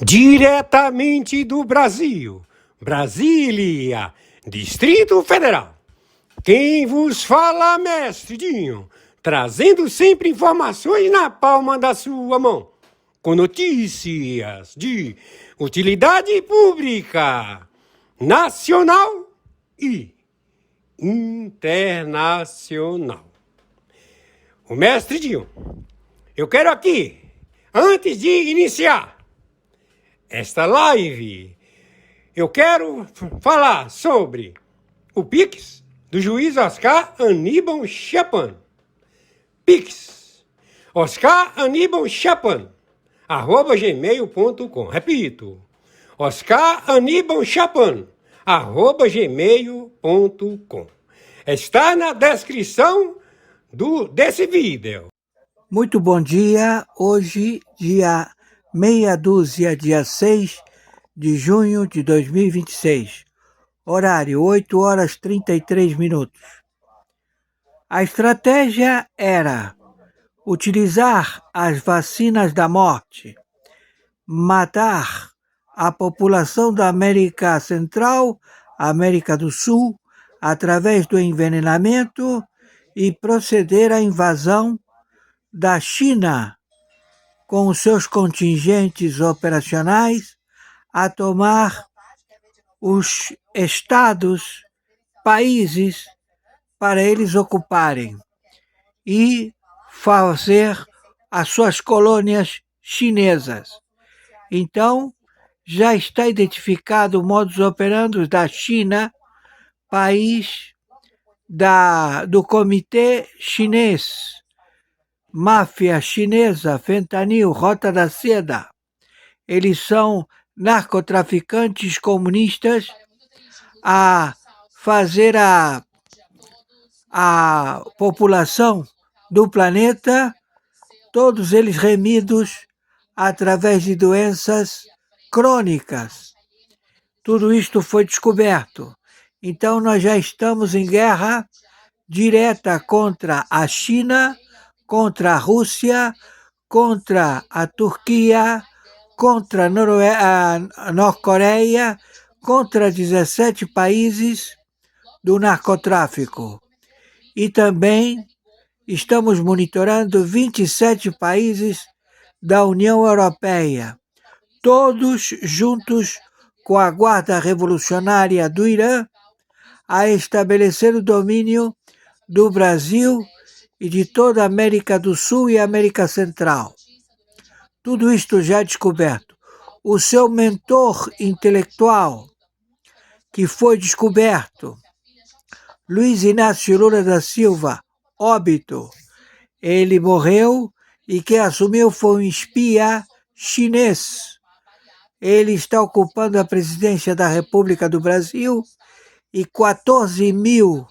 Diretamente do Brasil, Brasília, Distrito Federal. Quem vos fala, mestre Dinho, trazendo sempre informações na palma da sua mão, com notícias de utilidade pública, nacional e internacional. O mestre Dinho, eu quero aqui, antes de iniciar esta live, eu quero falar sobre o Pix do juiz Oscar Aníbal Chapan. Pix, Oscar Aníbal Chapan, @gmail.com. Repito, Oscar Aníbal Chapan, @gmail.com. Está na descrição desse vídeo. Muito bom dia, hoje dia meia dúzia, dia 6 de junho de 2026, horário 8 horas 33 minutos. A estratégia era utilizar as vacinas da morte, matar a população da América Central, América do Sul, através do envenenamento e proceder à invasão da China, com os seus contingentes operacionais, a tomar os estados, países, para eles ocuparem e fazer as suas colônias chinesas. Então, já está identificado o modus operandi da China, país do Comitê Chinês, máfia chinesa, fentanil, Rota da Seda. Eles são narcotraficantes comunistas a fazer a população do planeta, todos eles remidos através de doenças crônicas. Tudo isto foi descoberto. Então nós já estamos em guerra direta contra a China, contra a Rússia, contra a Turquia, contra a Norte-Coreia, contra 17 países do narcotráfico. E também estamos monitorando 27 países da União Europeia, todos juntos com a Guarda Revolucionária do Irã, a estabelecer o domínio do Brasil e de toda a América do Sul e América Central. Tudo isto já descoberto. O seu mentor intelectual, que foi descoberto, Luiz Inácio Lula da Silva, óbito, ele morreu e quem assumiu foi um espia chinês. Ele está ocupando a presidência da República do Brasil e 14 mil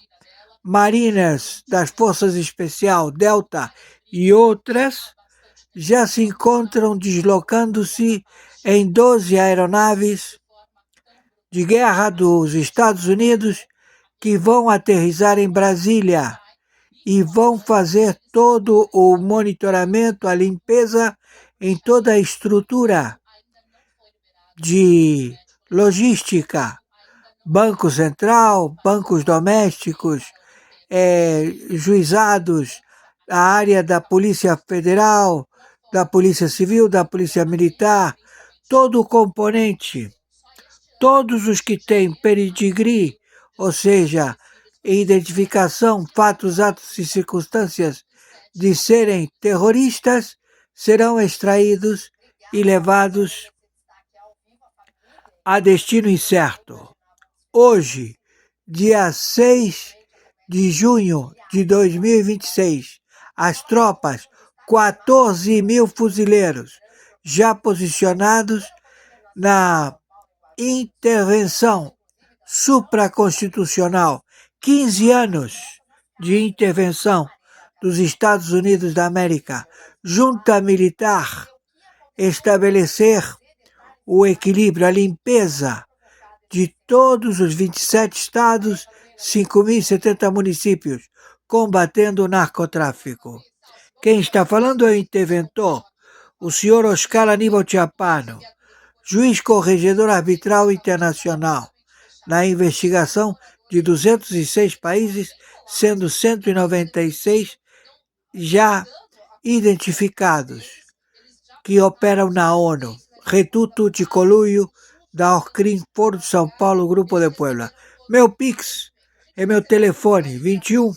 marinhas das Forças Especiais Delta e outras já se encontram deslocando-se em 12 aeronaves de guerra dos Estados Unidos que vão aterrissar em Brasília e vão fazer todo o monitoramento, a limpeza em toda a estrutura de logística, Banco Central, bancos domésticos, juizados, a área da Polícia Federal, da Polícia Civil, da Polícia Militar, todo o componente, todos os que têm pedigree, ou seja, identificação, fatos, atos e circunstâncias de serem terroristas, serão extraídos e levados a destino incerto. Hoje, dia 6 de junho de 2026, as tropas, 14 mil fuzileiros, já posicionados na intervenção supraconstitucional, 15 anos de intervenção dos Estados Unidos da América, junta militar, estabelecer o equilíbrio, a limpeza de todos os 27 estados, 5.070 municípios, combatendo o narcotráfico. Quem está falando é o interventor, o senhor Oscar Aníbal Chapano, juiz corregedor arbitral internacional na investigação de 206 países, sendo 196 já identificados, que operam na ONU. Reduto de Coluio, da Orcrim, Foro de São Paulo, Grupo de Puebla. Meu Pix é meu telefone, 21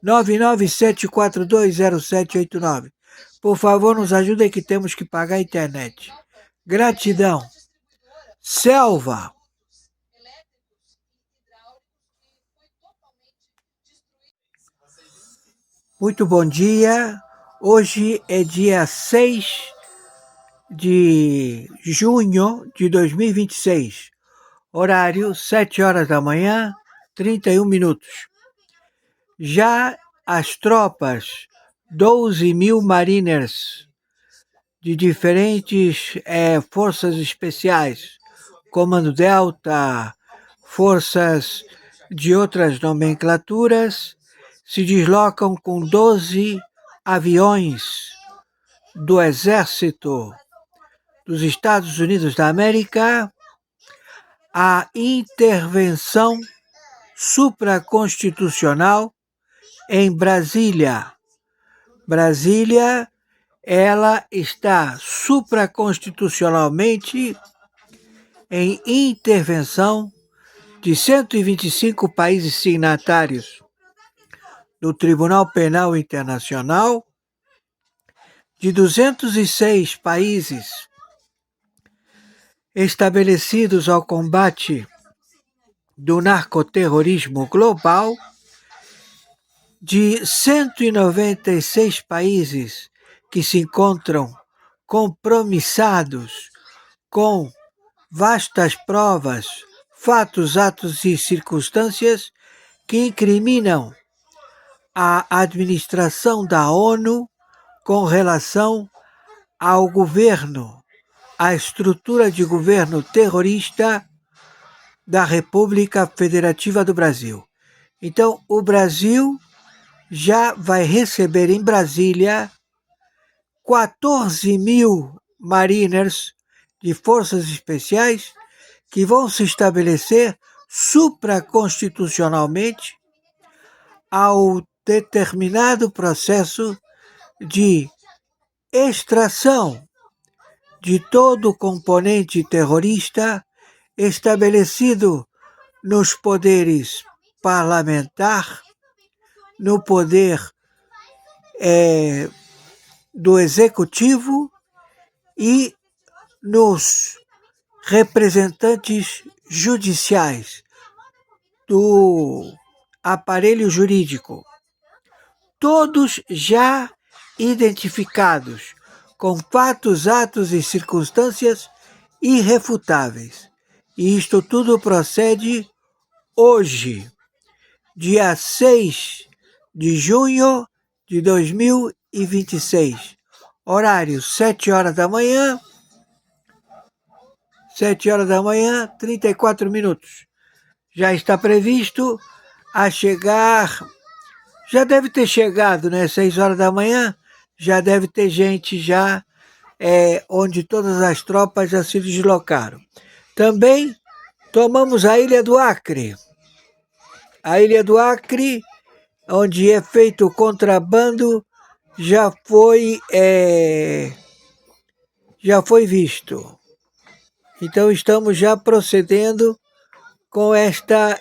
997420789. Por favor, nos ajudem que temos que pagar a internet. Gratidão. Selva. Muito bom dia. Hoje é dia 6 de junho de 2026. Horário 7 horas da manhã, 31 minutos. Já as tropas, 12 mil mariners de diferentes forças especiais, Comando Delta, forças de outras nomenclaturas, se deslocam com 12 aviões do Exército dos Estados Unidos da América à intervenção supraconstitucional em Brasília. Brasília, ela está supraconstitucionalmente em intervenção de 125 países signatários do Tribunal Penal Internacional, de 206 países estabelecidos ao combate do narcoterrorismo global, de 196 países que se encontram compromissados com vastas provas, fatos, atos e circunstâncias que incriminam a administração da ONU com relação ao governo, à estrutura de governo terrorista da República Federativa do Brasil. Então, o Brasil já vai receber em Brasília 14 mil mariners de forças especiais que vão se estabelecer supraconstitucionalmente ao determinado processo de extração de todo o componente terrorista estabelecido nos poderes parlamentar, no poder do executivo e nos representantes judiciais do aparelho jurídico, todos já identificados com fatos, atos e circunstâncias irrefutáveis. E isto tudo procede hoje, dia 6 de junho de 2026, horário 7 horas da manhã, 34 minutos. Já está previsto a chegar, já deve ter chegado, né? 6 horas da manhã, já deve ter gente já onde todas as tropas já se deslocaram. Também tomamos a Ilha do Acre. A Ilha do Acre, onde é feito o contrabando, já foi visto. Então estamos já procedendo com esta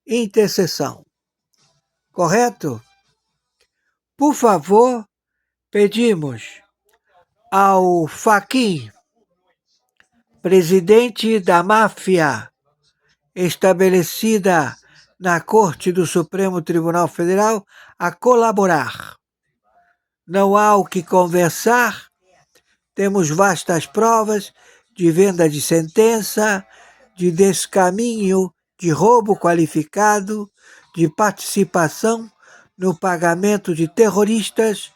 intercessão. Correto? Por favor, pedimos ao Fachin, presidente da máfia estabelecida na Corte do Supremo Tribunal Federal, a colaborar. Não há o que conversar, temos vastas provas de venda de sentença, de descaminho, de roubo qualificado, de participação no pagamento de terroristas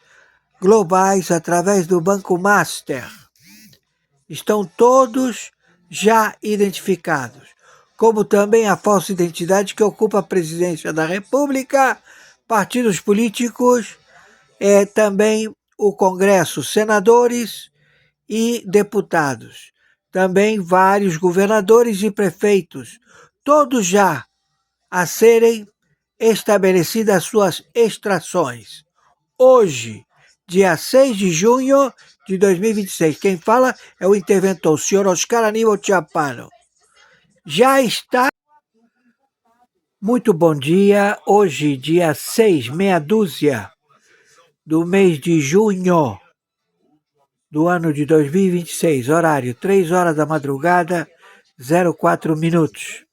globais através do Banco Master. Estão todos já identificados, como também a falsa identidade que ocupa a presidência da República, partidos políticos, também o Congresso, senadores e deputados. Também vários governadores e prefeitos, todos já a serem estabelecidas suas extrações. Hoje, dia 6 de junho de 2026, quem fala é o interventor, o senhor Oscar Aníbal Chiappano. Já está. Muito bom dia, hoje, dia 6, meia dúzia do mês de junho do ano de 2026, horário 3 horas da madrugada, 04 minutos.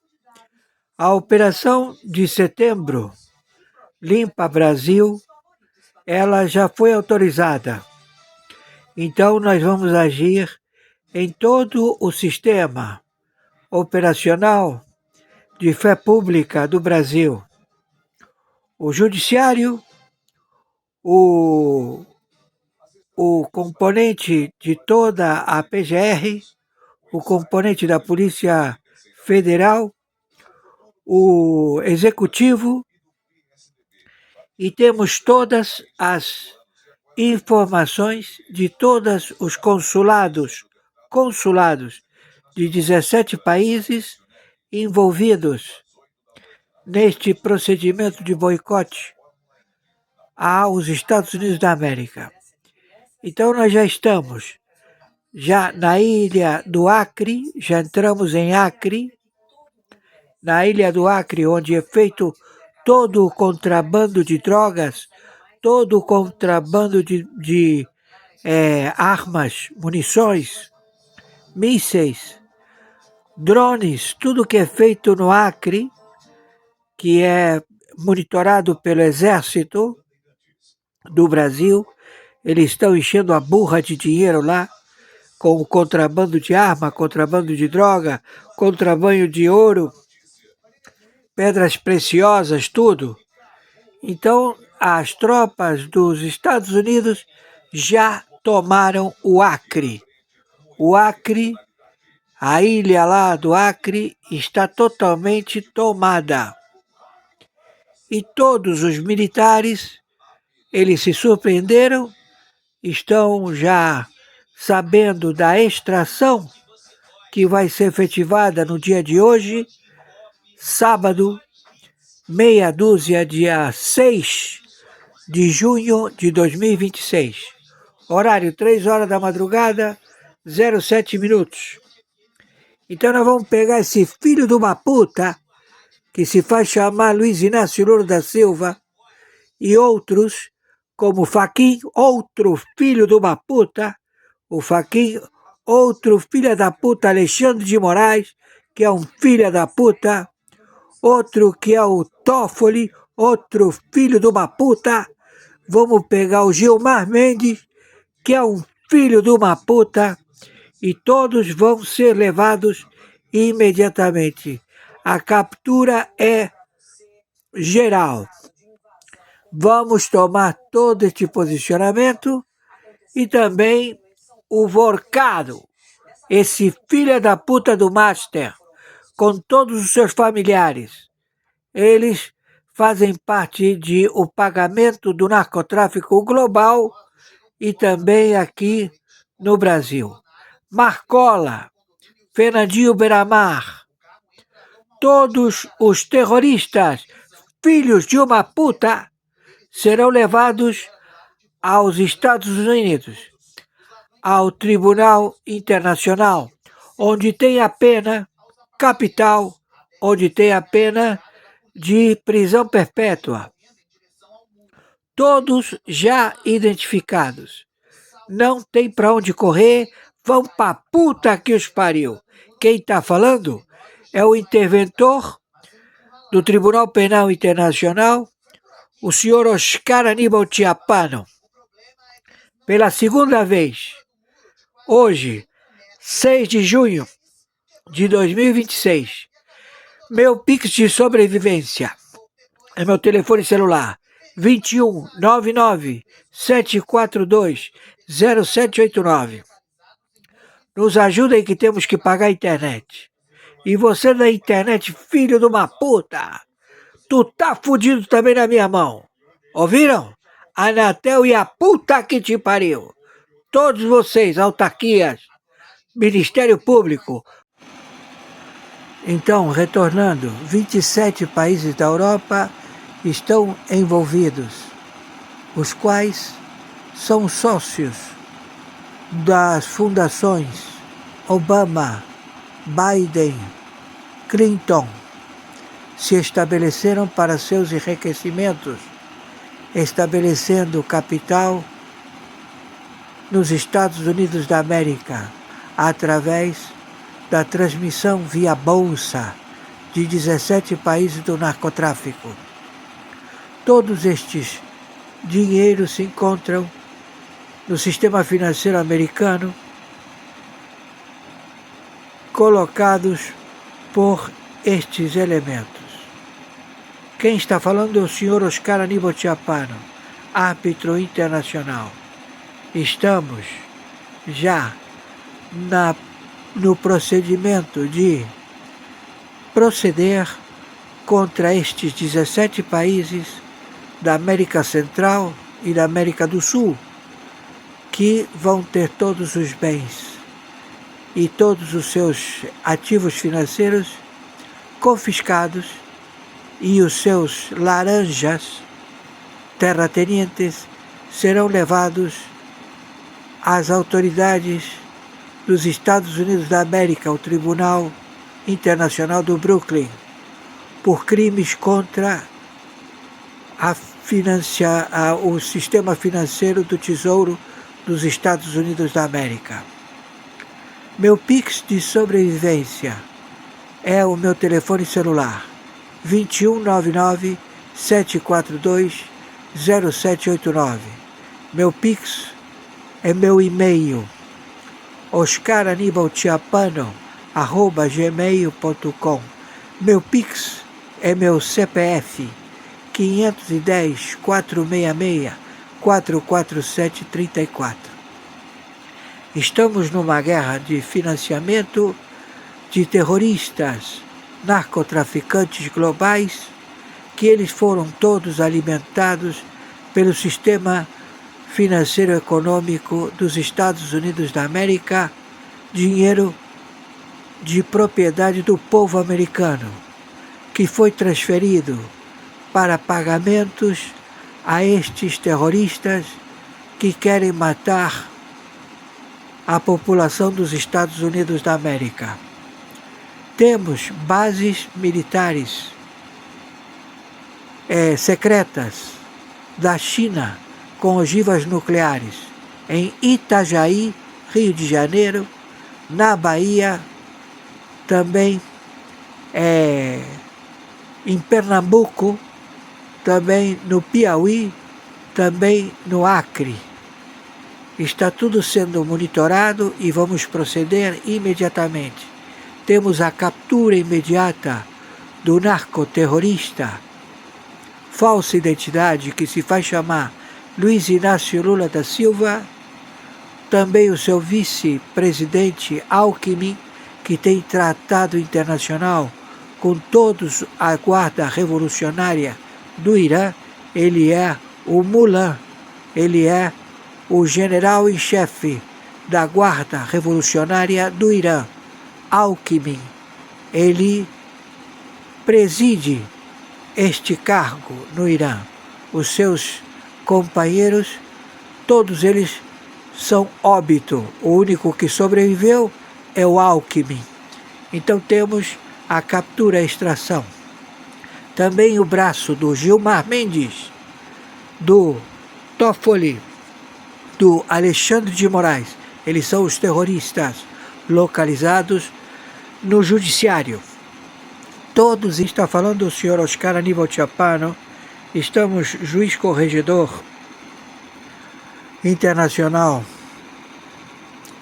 A operação de setembro, Limpa Brasil, ela já foi autorizada. Então, nós vamos agir em todo o sistema operacional de fé pública do Brasil. O judiciário, o componente de toda a PGR, o componente da Polícia Federal, o executivo, e temos todas as informações de todos os consulados de 17 países envolvidos neste procedimento de boicote aos Estados Unidos da América. Então nós já estamos na ilha do Acre, já entramos em Acre, na ilha do Acre, onde é feito todo o contrabando de drogas, todo o contrabando de armas, munições, mísseis, drones, tudo que é feito no Acre, que é monitorado pelo Exército do Brasil, eles estão enchendo a burra de dinheiro lá, com o contrabando de arma, contrabando de droga, contrabando de ouro, pedras preciosas, tudo. Então, as tropas dos Estados Unidos já tomaram o Acre. O Acre, a ilha lá do Acre, está totalmente tomada. E todos os militares, eles se surpreenderam, estão já sabendo da extração que vai ser efetivada no dia de hoje, sábado, meia dúzia, dia 6 de junho de 2026. Horário 3 horas da madrugada, 07 minutos. Então nós vamos pegar esse filho de uma puta, que se faz chamar Luiz Inácio Lula da Silva, e outros, como Fachin, outro filho de uma puta, o Fachin, outro filho da puta, Alexandre de Moraes, que é um filho da puta, outro que é o Toffoli, outro filho de uma puta. Vamos pegar o Gilmar Mendes, que é um filho de uma puta, e todos vão ser levados imediatamente. A captura é geral. Vamos tomar todo este posicionamento e também o Vorcado, esse filho da puta do Master, com todos os seus familiares. Eles fazem parte de o pagamento do narcotráfico global e também aqui no Brasil. Marcola, Fernandinho Beiramar, todos os terroristas, filhos de uma puta, serão levados aos Estados Unidos, ao Tribunal Internacional, onde tem a pena capital, onde tem a pena de prisão perpétua. Todos já identificados. Não tem para onde correr, vão pra puta que os pariu. Quem está falando é o interventor do Tribunal Penal Internacional, o senhor Oscar Aníbal Chiappano. Pela segunda vez, hoje, 6 de junho de 2026, meu Pix de sobrevivência é meu telefone celular, 21 99 742 0789. Nos ajudem que temos que pagar a internet. E você da internet, filho de uma puta, tu tá fudido também na minha mão. Ouviram? Anatel e a puta que te pariu. todos vocês, autarquias, Ministério Público. Então, retornando, 27 países da Europa estão envolvidos, os quais são sócios das fundações Obama, Biden, Clinton, se estabeleceram para seus enriquecimentos, estabelecendo capital nos Estados Unidos da América, através da transmissão via bolsa de 17 países do narcotráfico. Todos estes dinheiros se encontram no sistema financeiro americano, colocados por estes elementos. Quem está falando é o senhor Oscar Aníbal Chiappano, árbitro internacional. Estamos já no procedimento de proceder contra estes 17 países da América Central e da América do Sul, que vão ter todos os bens e todos os seus ativos financeiros confiscados e os seus laranjas terratenientes serão levados às autoridades dos Estados Unidos da América, ao Tribunal Internacional do Brooklyn, por crimes contra o sistema financeiro do Tesouro dos Estados Unidos da América. Meu Pix de sobrevivência é o meu telefone celular, 2199-742-0789. Meu Pix é meu e-mail, oscaranibalchiappano@gmail.com. Meu Pix é meu CPF, 510-466-44734. Estamos numa guerra de financiamento de terroristas, narcotraficantes globais, que eles foram todos alimentados pelo sistema financeiro econômico dos Estados Unidos da América, dinheiro de propriedade do povo americano, que foi transferido para pagamentos a estes terroristas que querem matar a população dos Estados Unidos da América. Temos bases militares secretas da China com ogivas nucleares em Itajaí, Rio de Janeiro, na Bahia, também em Pernambuco, também no Piauí, também no Acre. Está tudo sendo monitorado e vamos proceder imediatamente. Temos a captura imediata do narcoterrorista, falsa identidade, que se faz chamar Luiz Inácio Lula da Silva, também o seu vice-presidente Alckmin, que tem tratado internacional com todos a guarda revolucionária do Irã. Ele é o Mulan, ele é o general em chefe da guarda revolucionária do Irã, Alckmin. Ele preside este cargo no Irã. Os seus companheiros, todos eles são óbito. O único que sobreviveu é o Alckmin. Então temos a captura, a extração. Também o braço do Gilmar Mendes, do Toffoli, do Alexandre de Moraes. Eles são os terroristas localizados no judiciário. Todos, está falando o senhor Oscar Aníbal Chiappano, estamos juiz corregedor internacional,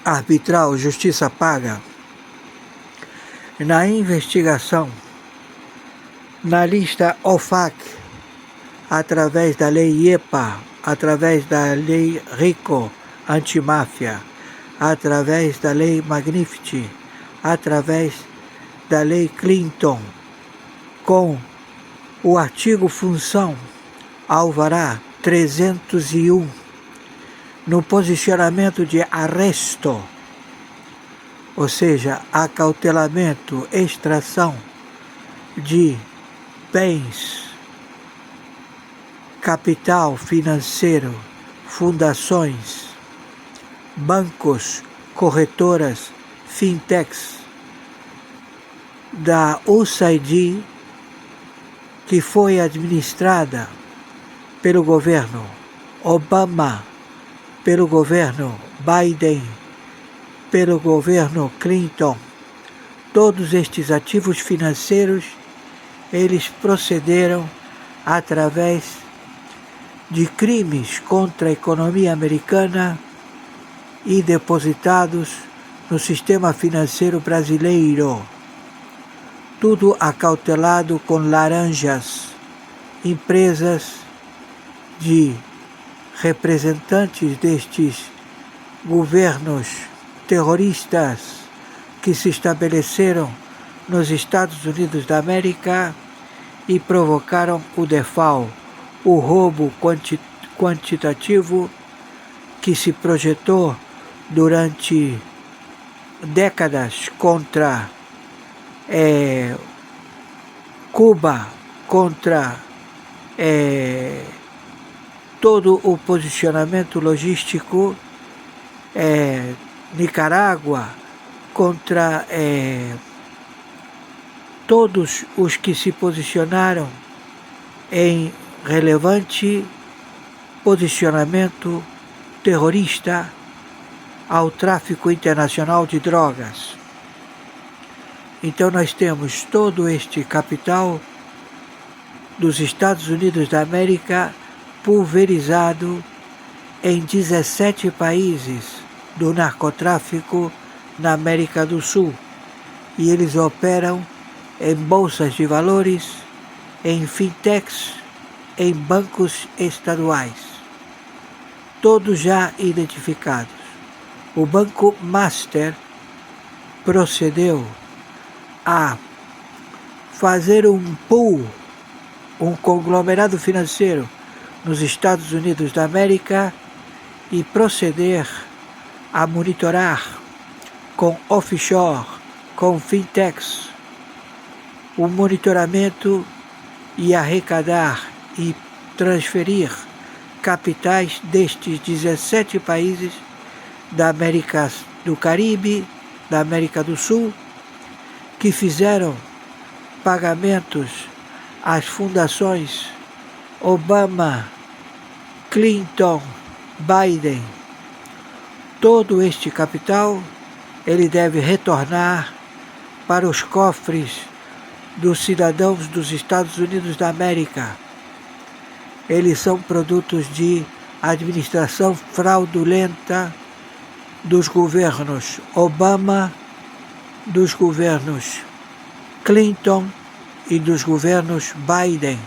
arbitral, justiça paga, na investigação, na lista OFAC, através da lei IEPA, através da lei RICO, antimáfia, através da lei Magnifici, através da lei Clinton, com o artigo função alvará 301 no posicionamento de arresto, ou seja, acautelamento, extração de bens, capital financeiro, fundações, bancos, corretoras, fintechs da USAID, que foi administrada pelo governo Obama, pelo governo Biden, pelo governo Clinton. Todos estes ativos financeiros, eles procederam através de crimes contra a economia americana e depositados no sistema financeiro brasileiro. Tudo acautelado com laranjas, empresas de representantes destes governos terroristas que se estabeleceram nos Estados Unidos da América e provocaram o default, o roubo quantitativo que se projetou durante décadas contra Cuba, contra todo o posicionamento logístico, Nicarágua, contra todos os que se posicionaram em relevante posicionamento terrorista ao tráfico internacional de drogas. Então nós temos todo este capital dos Estados Unidos da América pulverizado em 17 países do narcotráfico na América do Sul. E eles operam em bolsas de valores, em fintechs, em bancos estaduais. Todos já identificados. O Banco Master procedeu a fazer um pool, um conglomerado financeiro nos Estados Unidos da América e proceder a monitorar com offshore, com fintechs, o monitoramento e arrecadar e transferir capitais destes 17 países da América do Caribe, da América do Sul, que fizeram pagamentos às fundações Obama, Clinton, Biden. Todo este capital, ele deve retornar para os cofres dos cidadãos dos Estados Unidos da América. Eles são produtos de administração fraudulenta dos governos Obama, dos governos Clinton e dos governos Biden.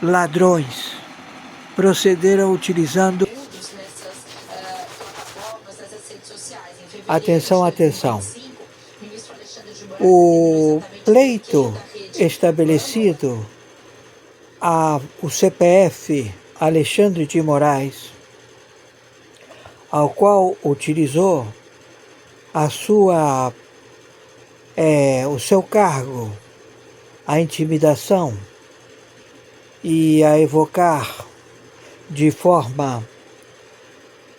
Ladrões procederam utilizando... Atenção, atenção. O pleito estabelecido o CPF Alexandre de Moraes, ao qual utilizou o seu cargo, a intimidação e a evocar de forma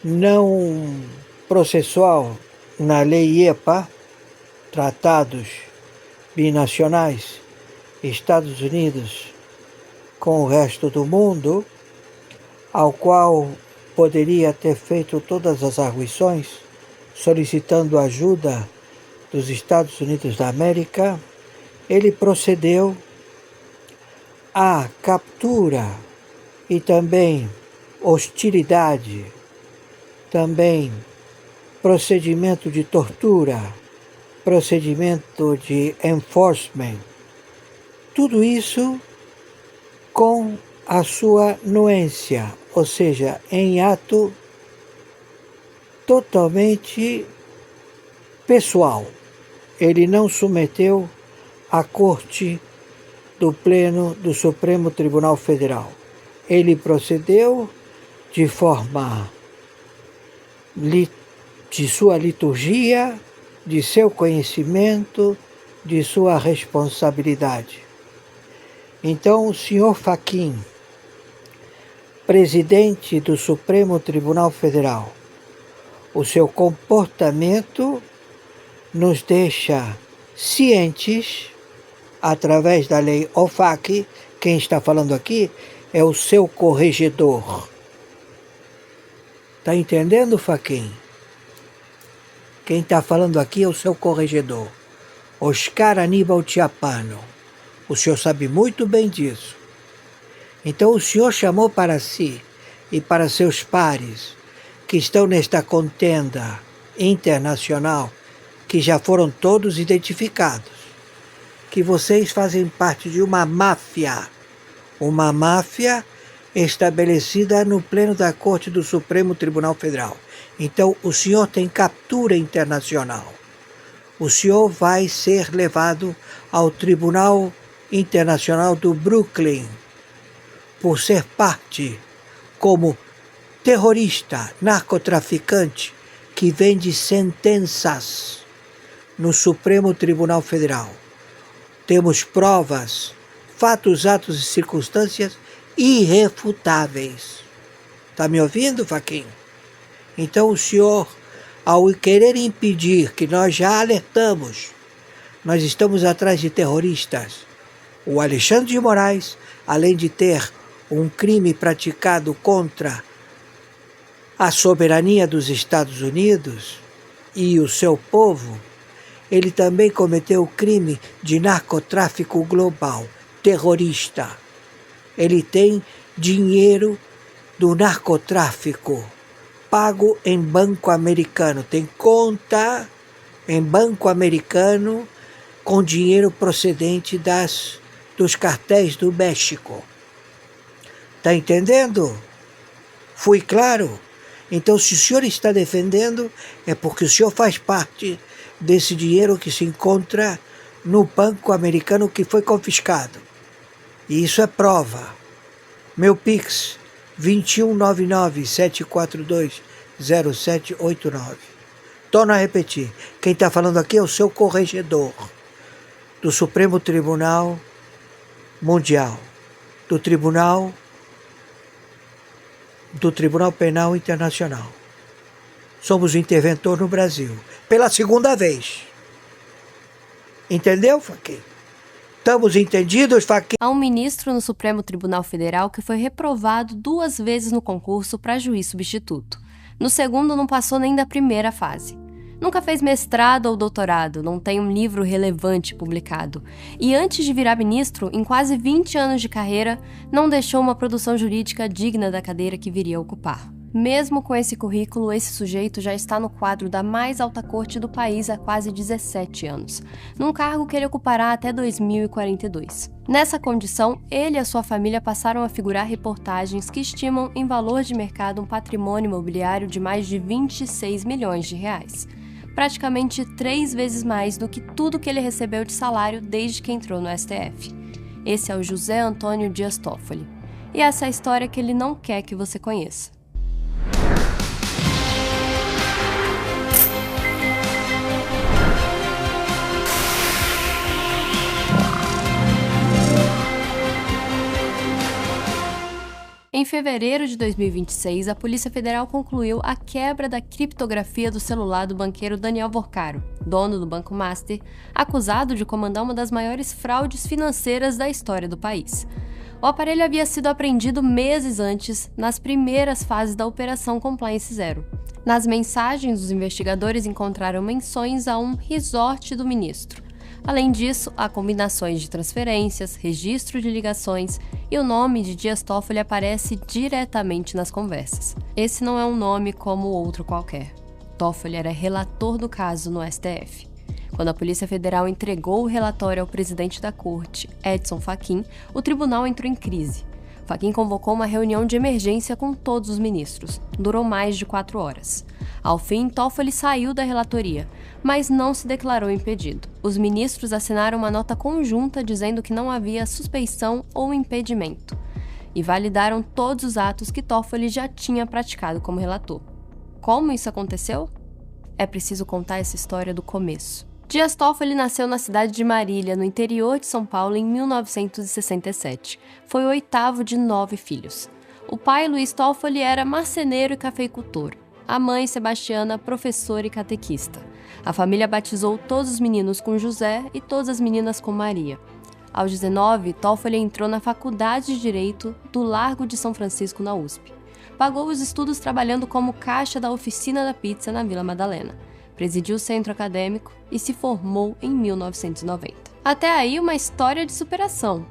não processual na lei EPA, tratados binacionais, Estados Unidos com o resto do mundo, ao qual poderia ter feito todas as arguições, solicitando ajuda dos Estados Unidos da América, ele procedeu à captura e também hostilidade, também procedimento de tortura, procedimento de enforcement, tudo isso com a sua nuência, ou seja, em ato totalmente pessoal. Ele não submeteu à Corte do Pleno do Supremo Tribunal Federal. Ele procedeu de forma de sua liturgia, de seu conhecimento, de sua responsabilidade. Então, o senhor Fachin, presidente do Supremo Tribunal Federal, o seu comportamento nos deixa cientes, através da lei OFAC. Quem está falando aqui é o seu corregedor. Está entendendo, Fachin? Quem está falando aqui é o seu corregedor, Oscar Aníbal Chiappano. O senhor sabe muito bem disso. Então o senhor chamou para si e para seus pares que estão nesta contenda internacional, que já foram todos identificados, que vocês fazem parte de uma máfia estabelecida no pleno da Corte do Supremo Tribunal Federal. Então o senhor tem captura internacional. O senhor vai ser levado ao Tribunal Internacional do Brooklyn por ser parte como terrorista, narcotraficante que vende sentenças no Supremo Tribunal Federal. Temos provas, fatos, atos e circunstâncias irrefutáveis. Está me ouvindo, Fachin? Então o senhor, ao querer impedir, que nós já alertamos, nós estamos atrás de terroristas. O Alexandre de Moraes, além de ter um crime praticado contra a soberania dos Estados Unidos e o seu povo, ele também cometeu o crime de narcotráfico global, terrorista. Ele tem dinheiro do narcotráfico pago em banco americano. Tem conta em banco americano com dinheiro procedente dos cartéis do México. Está entendendo? Fui claro? Então, se o senhor está defendendo, é porque o senhor faz parte desse dinheiro que se encontra no banco americano que foi confiscado. E isso é prova. Meu Pix, 2199-742-0789. Torno a repetir, quem está falando aqui é o seu corregedor do Supremo Tribunal Mundial, do Tribunal Penal Internacional. Somos o interventor no Brasil, pela segunda vez. Entendeu, Fachin? Estamos entendidos, Fachin? Há um ministro no Supremo Tribunal Federal que foi reprovado 2 vezes no concurso para juiz substituto. No segundo, não passou nem da primeira fase. Nunca fez mestrado ou doutorado, não tem um livro relevante publicado. E antes de virar ministro, em quase 20 anos de carreira, não deixou uma produção jurídica digna da cadeira que viria a ocupar. Mesmo com esse currículo, esse sujeito já está no quadro da mais alta corte do país há quase 17 anos, num cargo que ele ocupará até 2042. Nessa condição, ele e a sua família passaram a figurar reportagens que estimam em valor de mercado um patrimônio imobiliário de mais de 26 milhões de reais. Praticamente 3 vezes mais do que tudo que ele recebeu de salário desde que entrou no STF. Esse é o José Antônio Dias Toffoli. E essa é a história que ele não quer que você conheça. Em fevereiro de 2026, a Polícia Federal concluiu a quebra da criptografia do celular do banqueiro Daniel Vorcaro, dono do Banco Master, acusado de comandar uma das maiores fraudes financeiras da história do país. O aparelho havia sido apreendido meses antes, nas primeiras fases da Operação Compliance Zero. Nas mensagens, os investigadores encontraram menções a um resort do ministro. Além disso, há combinações de transferências, registro de ligações e o nome de Dias Toffoli aparece diretamente nas conversas. Esse não é um nome como outro qualquer. Toffoli era relator do caso no STF. Quando a Polícia Federal entregou o relatório ao presidente da corte, Edson Fachin, o tribunal entrou em crise. Fachin convocou uma reunião de emergência com todos os ministros. Durou mais de 4 horas. Ao fim, Toffoli saiu da relatoria, mas não se declarou impedido. Os ministros assinaram uma nota conjunta dizendo que não havia suspeição ou impedimento e validaram todos os atos que Toffoli já tinha praticado como relator. como isso aconteceu? É preciso contar essa história do começo. Dias Toffoli nasceu na cidade de Marília, no interior de São Paulo, em 1967. Foi o 8º de 9 filhos. O pai, Luiz Toffoli, era marceneiro e cafeicultor. A mãe, Sebastiana, professora e catequista. A família batizou todos os meninos com José e todas as meninas com Maria. Aos 19, Toffoli entrou na Faculdade de Direito do Largo de São Francisco, na USP. Pagou os estudos trabalhando como caixa da oficina da pizza na Vila Madalena. Presidiu o centro acadêmico e se formou em 1990. Até aí, uma história de superação.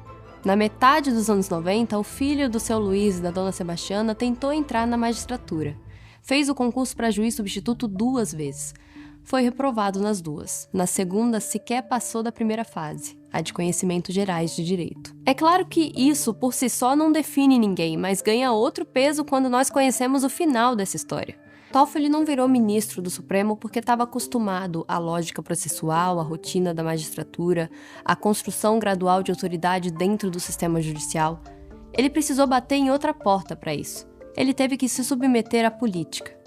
Na metade dos anos 90, o filho do seu Luiz e da dona Sebastiana tentou entrar na magistratura. Fez o concurso para juiz substituto 2 vezes. Foi reprovado nas 2. Na segunda, sequer passou da primeira fase, a de conhecimentos gerais de direito. É claro que isso, por si só, não define ninguém, mas ganha outro peso quando nós conhecemos o final dessa história. Toffoli não virou ministro do Supremo porque estava acostumado à lógica processual, à rotina da magistratura, à construção gradual de autoridade dentro do sistema judicial. Ele precisou bater em outra porta para isso. Ele teve que se submeter à política.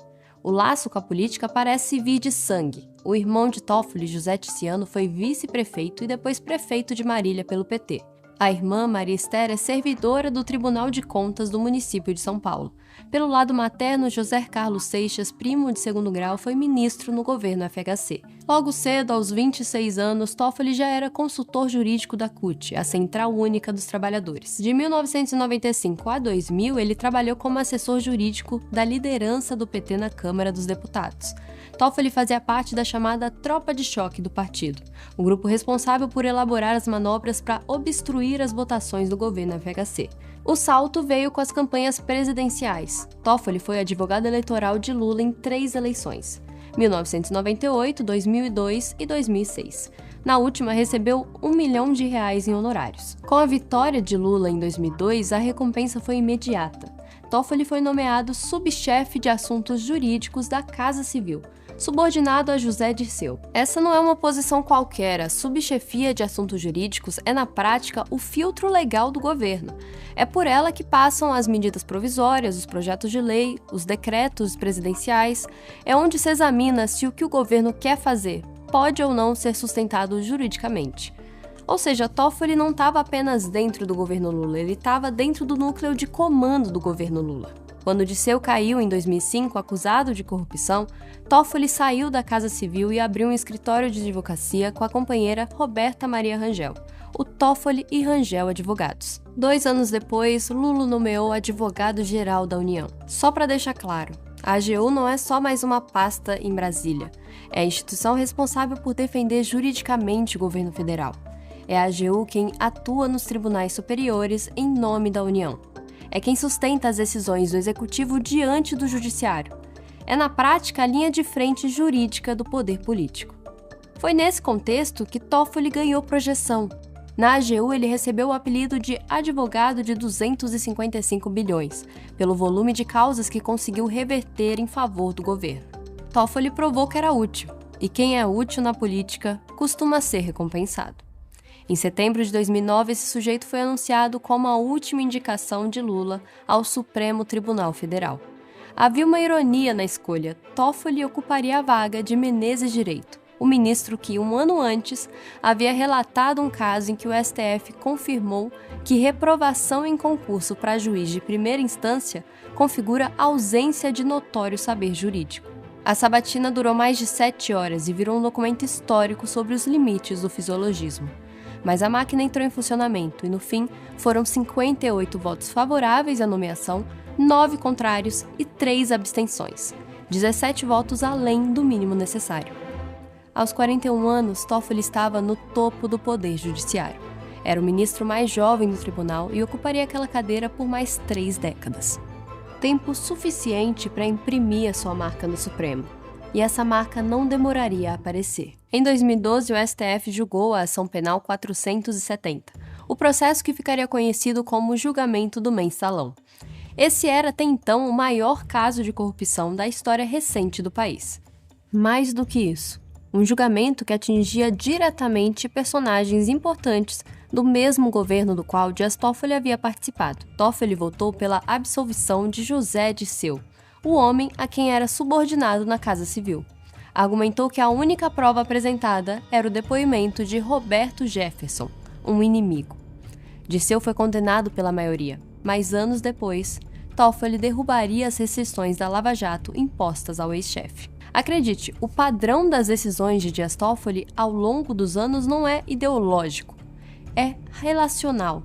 O laço com a política parece vir de sangue. O irmão de Toffoli, José Ticiano, foi vice-prefeito e depois prefeito de Marília pelo PT. A irmã, Maria Esther, é servidora do Tribunal de Contas do município de São Paulo. Pelo lado materno, José Carlos Seixas, primo de 2º grau, foi ministro no governo FHC. Logo cedo, aos 26 anos, Toffoli já era consultor jurídico da CUT, a Central Única dos Trabalhadores. De 1995 a 2000, ele trabalhou como assessor jurídico da liderança do PT na Câmara dos Deputados. Toffoli fazia parte da chamada Tropa de Choque do partido, o grupo responsável por elaborar as manobras para obstruir as votações do governo FHC. O salto veio com as campanhas presidenciais. Toffoli foi advogado eleitoral de Lula em 3 eleições: 1998, 2002 e 2006. Na última, recebeu R$1 milhão em honorários. Com a vitória de Lula em 2002, a recompensa foi imediata. Toffoli foi nomeado subchefe de assuntos jurídicos da Casa Civil, subordinado a José Dirceu. Essa não é uma posição qualquer. A subchefia de assuntos jurídicos é, na prática, o filtro legal do governo. É por ela que passam as medidas provisórias, os projetos de lei, os decretos presidenciais. É onde se examina se o que o governo quer fazer pode ou não ser sustentado juridicamente. Ou seja, Toffoli não estava apenas dentro do governo Lula, ele estava dentro do núcleo de comando do governo Lula. Quando Dirceu caiu em 2005, acusado de corrupção, Toffoli saiu da Casa Civil e abriu um escritório de advocacia com a companheira Roberta Maria Rangel, o Toffoli e Rangel Advogados. 2 anos depois, Lula nomeou advogado-geral da União. Só para deixar claro, a AGU não é só mais uma pasta em Brasília, é a instituição responsável por defender juridicamente o governo federal. É a AGU quem atua nos tribunais superiores em nome da União. É quem sustenta as decisões do Executivo diante do Judiciário. É, na prática, a linha de frente jurídica do poder político. Foi nesse contexto que Toffoli ganhou projeção. Na AGU, ele recebeu o apelido de advogado de 255 bilhões, pelo volume de causas que conseguiu reverter em favor do governo. Toffoli provou que era útil, e quem é útil na política costuma ser recompensado. Em setembro de 2009, esse sujeito foi anunciado como a última indicação de Lula ao Supremo Tribunal Federal. Havia uma ironia na escolha: Toffoli ocuparia a vaga de Menezes Direito, o ministro que, 1 ano antes, havia relatado um caso em que o STF confirmou que reprovação em concurso para juiz de primeira instância configura ausência de notório saber jurídico. A sabatina durou mais de 7 horas e virou um documento histórico sobre os limites do fisiologismo. Mas a máquina entrou em funcionamento e, no fim, foram 58 votos favoráveis à nomeação, 9 contrários e 3 abstenções, 17 votos além do mínimo necessário. Aos 41 anos, Toffoli estava no topo do poder judiciário. Era o ministro mais jovem do tribunal e ocuparia aquela cadeira por mais 3 décadas. Tempo suficiente para imprimir a sua marca no Supremo. E essa marca não demoraria a aparecer. Em 2012, o STF julgou a ação penal 470, o processo que ficaria conhecido como julgamento do mensalão. Esse era, até então, o maior caso de corrupção da história recente do país. Mais do que isso, um julgamento que atingia diretamente personagens importantes do mesmo governo do qual Dias Toffoli havia participado. Toffoli votou pela absolvição de José Dirceu, o homem a quem era subordinado na Casa Civil. Argumentou que a única prova apresentada era o depoimento de Roberto Jefferson, um inimigo. Dirceu foi condenado pela maioria, mas anos depois, Toffoli derrubaria as restrições da Lava Jato impostas ao ex-chefe. Acredite, o padrão das decisões de Dias Toffoli ao longo dos anos não é ideológico, é relacional.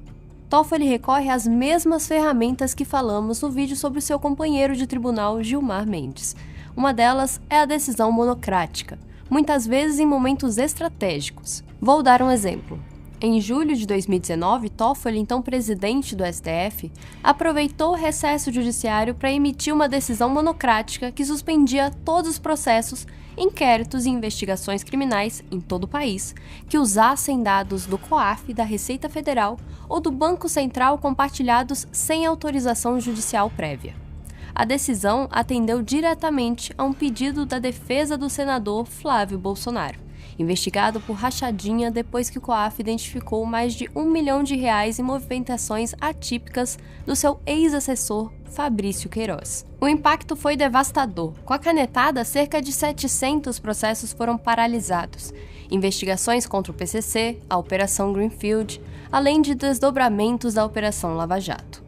Toffoli recorre às mesmas ferramentas que falamos no vídeo sobre o seu companheiro de tribunal Gilmar Mendes. Uma delas é a decisão monocrática, muitas vezes em momentos estratégicos. Vou dar um exemplo. Em julho de 2019, Toffoli, então presidente do STF, aproveitou o recesso judiciário para emitir uma decisão monocrática que suspendia todos os processos, inquéritos e investigações criminais em todo o país que usassem dados do COAF, da Receita Federal ou do Banco Central compartilhados sem autorização judicial prévia. A decisão atendeu diretamente a um pedido da defesa do senador Flávio Bolsonaro, investigado por rachadinha depois que o COAF identificou mais de R$1 milhão em movimentações atípicas do seu ex-assessor Fabrício Queiroz. O impacto foi devastador. Com a canetada, cerca de 700 processos foram paralisados. Investigações contra o PCC, a Operação Greenfield, além de desdobramentos da Operação Lava Jato.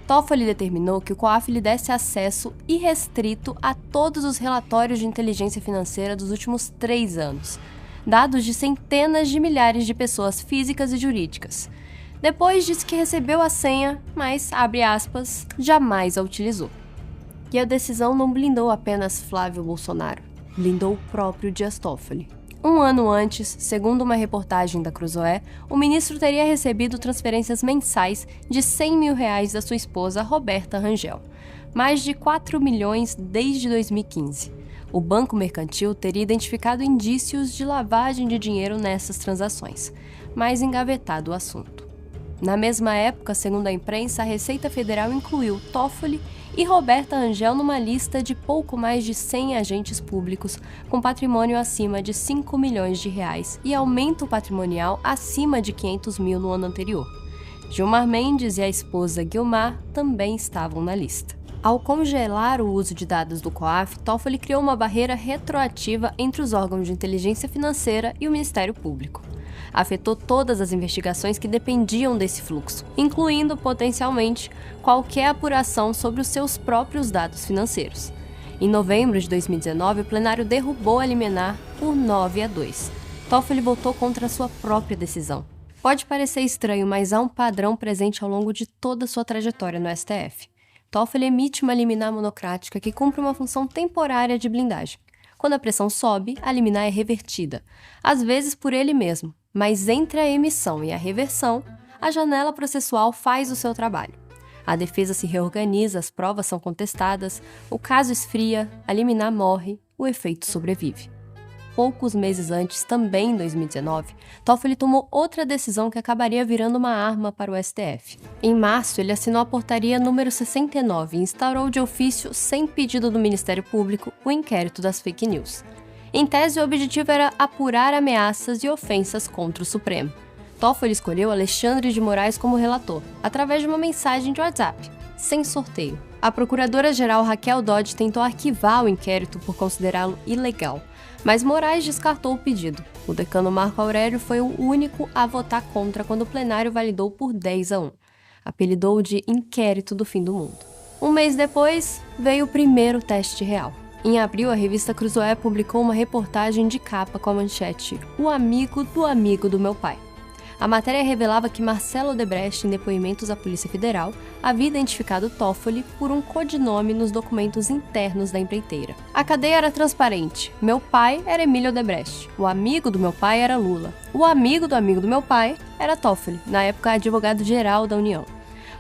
Toffoli determinou que o COAF lhe desse acesso irrestrito a todos os relatórios de inteligência financeira dos últimos 3 anos, dados de centenas de milhares de pessoas físicas e jurídicas. Depois disse que recebeu a senha, mas, abre aspas, jamais a utilizou. E a decisão não blindou apenas Flávio Bolsonaro, blindou o próprio Dias Toffoli. Um ano antes, segundo uma reportagem da Cruzoé, o ministro teria recebido transferências mensais de R$100 mil da sua esposa Roberta Rangel, mais de 4 milhões desde 2015. O Banco Mercantil teria identificado indícios de lavagem de dinheiro nessas transações, mas engavetado o assunto. Na mesma época, segundo a imprensa, a Receita Federal incluiu Toffoli e Roberta Rangel numa lista de pouco mais de 100 agentes públicos com patrimônio acima de R$5 milhões e aumento patrimonial acima de 500 mil no ano anterior. Gilmar Mendes e a esposa Guilmar também estavam na lista. Ao congelar o uso de dados do COAF, Toffoli criou uma barreira retroativa entre os órgãos de inteligência financeira e o Ministério Público. Afetou todas as investigações que dependiam desse fluxo, incluindo, potencialmente, qualquer apuração sobre os seus próprios dados financeiros. Em novembro de 2019, o plenário derrubou a liminar por 9-2. Toffoli votou contra a sua própria decisão. Pode parecer estranho, mas há um padrão presente ao longo de toda a sua trajetória no STF. Toffoli emite uma liminar monocrática que cumpre uma função temporária de blindagem. Quando a pressão sobe, a liminar é revertida, às vezes por ele mesmo, mas entre a emissão e a reversão, a janela processual faz o seu trabalho. A defesa se reorganiza, as provas são contestadas, o caso esfria, a liminar morre, o efeito sobrevive. Poucos meses antes, também em 2019, Toffoli tomou outra decisão que acabaria virando uma arma para o STF. Em março, ele assinou a portaria número 69 e instaurou de ofício, sem pedido do Ministério Público, o inquérito das fake news. Em tese, o objetivo era apurar ameaças e ofensas contra o Supremo. Toffoli escolheu Alexandre de Moraes como relator, através de uma mensagem de WhatsApp, sem sorteio. A procuradora-geral Raquel Dodge tentou arquivar o inquérito por considerá-lo ilegal, mas Moraes descartou o pedido. O decano Marco Aurélio foi o único a votar contra quando o plenário validou por 10-1. Apelidou de Inquérito do Fim do Mundo. Um mês depois, veio o primeiro teste real. Em abril, a revista Cruzoé publicou uma reportagem de capa com a manchete "O amigo do meu pai". A matéria revelava que Marcelo Odebrecht, em depoimentos à Polícia Federal, havia identificado Toffoli por um codinome nos documentos internos da empreiteira. A cadeia era transparente. Meu pai era Emílio Odebrecht. O amigo do meu pai era Lula. O amigo do meu pai era Toffoli, na época advogado-geral da União.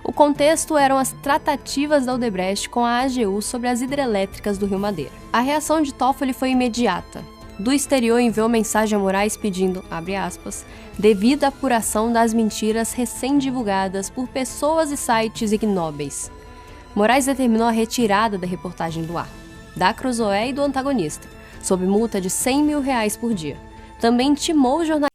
O contexto eram as tratativas da Odebrecht com a AGU sobre as hidrelétricas do Rio Madeira. A reação de Toffoli foi imediata. Do exterior enviou mensagem a Moraes pedindo, abre aspas, devida apuração das mentiras recém-divulgadas por pessoas e sites ignóbeis. Moraes determinou a retirada da reportagem do ar, da Cruzoé e do antagonista, sob multa de R$100 mil por dia. Também intimou o jornalista.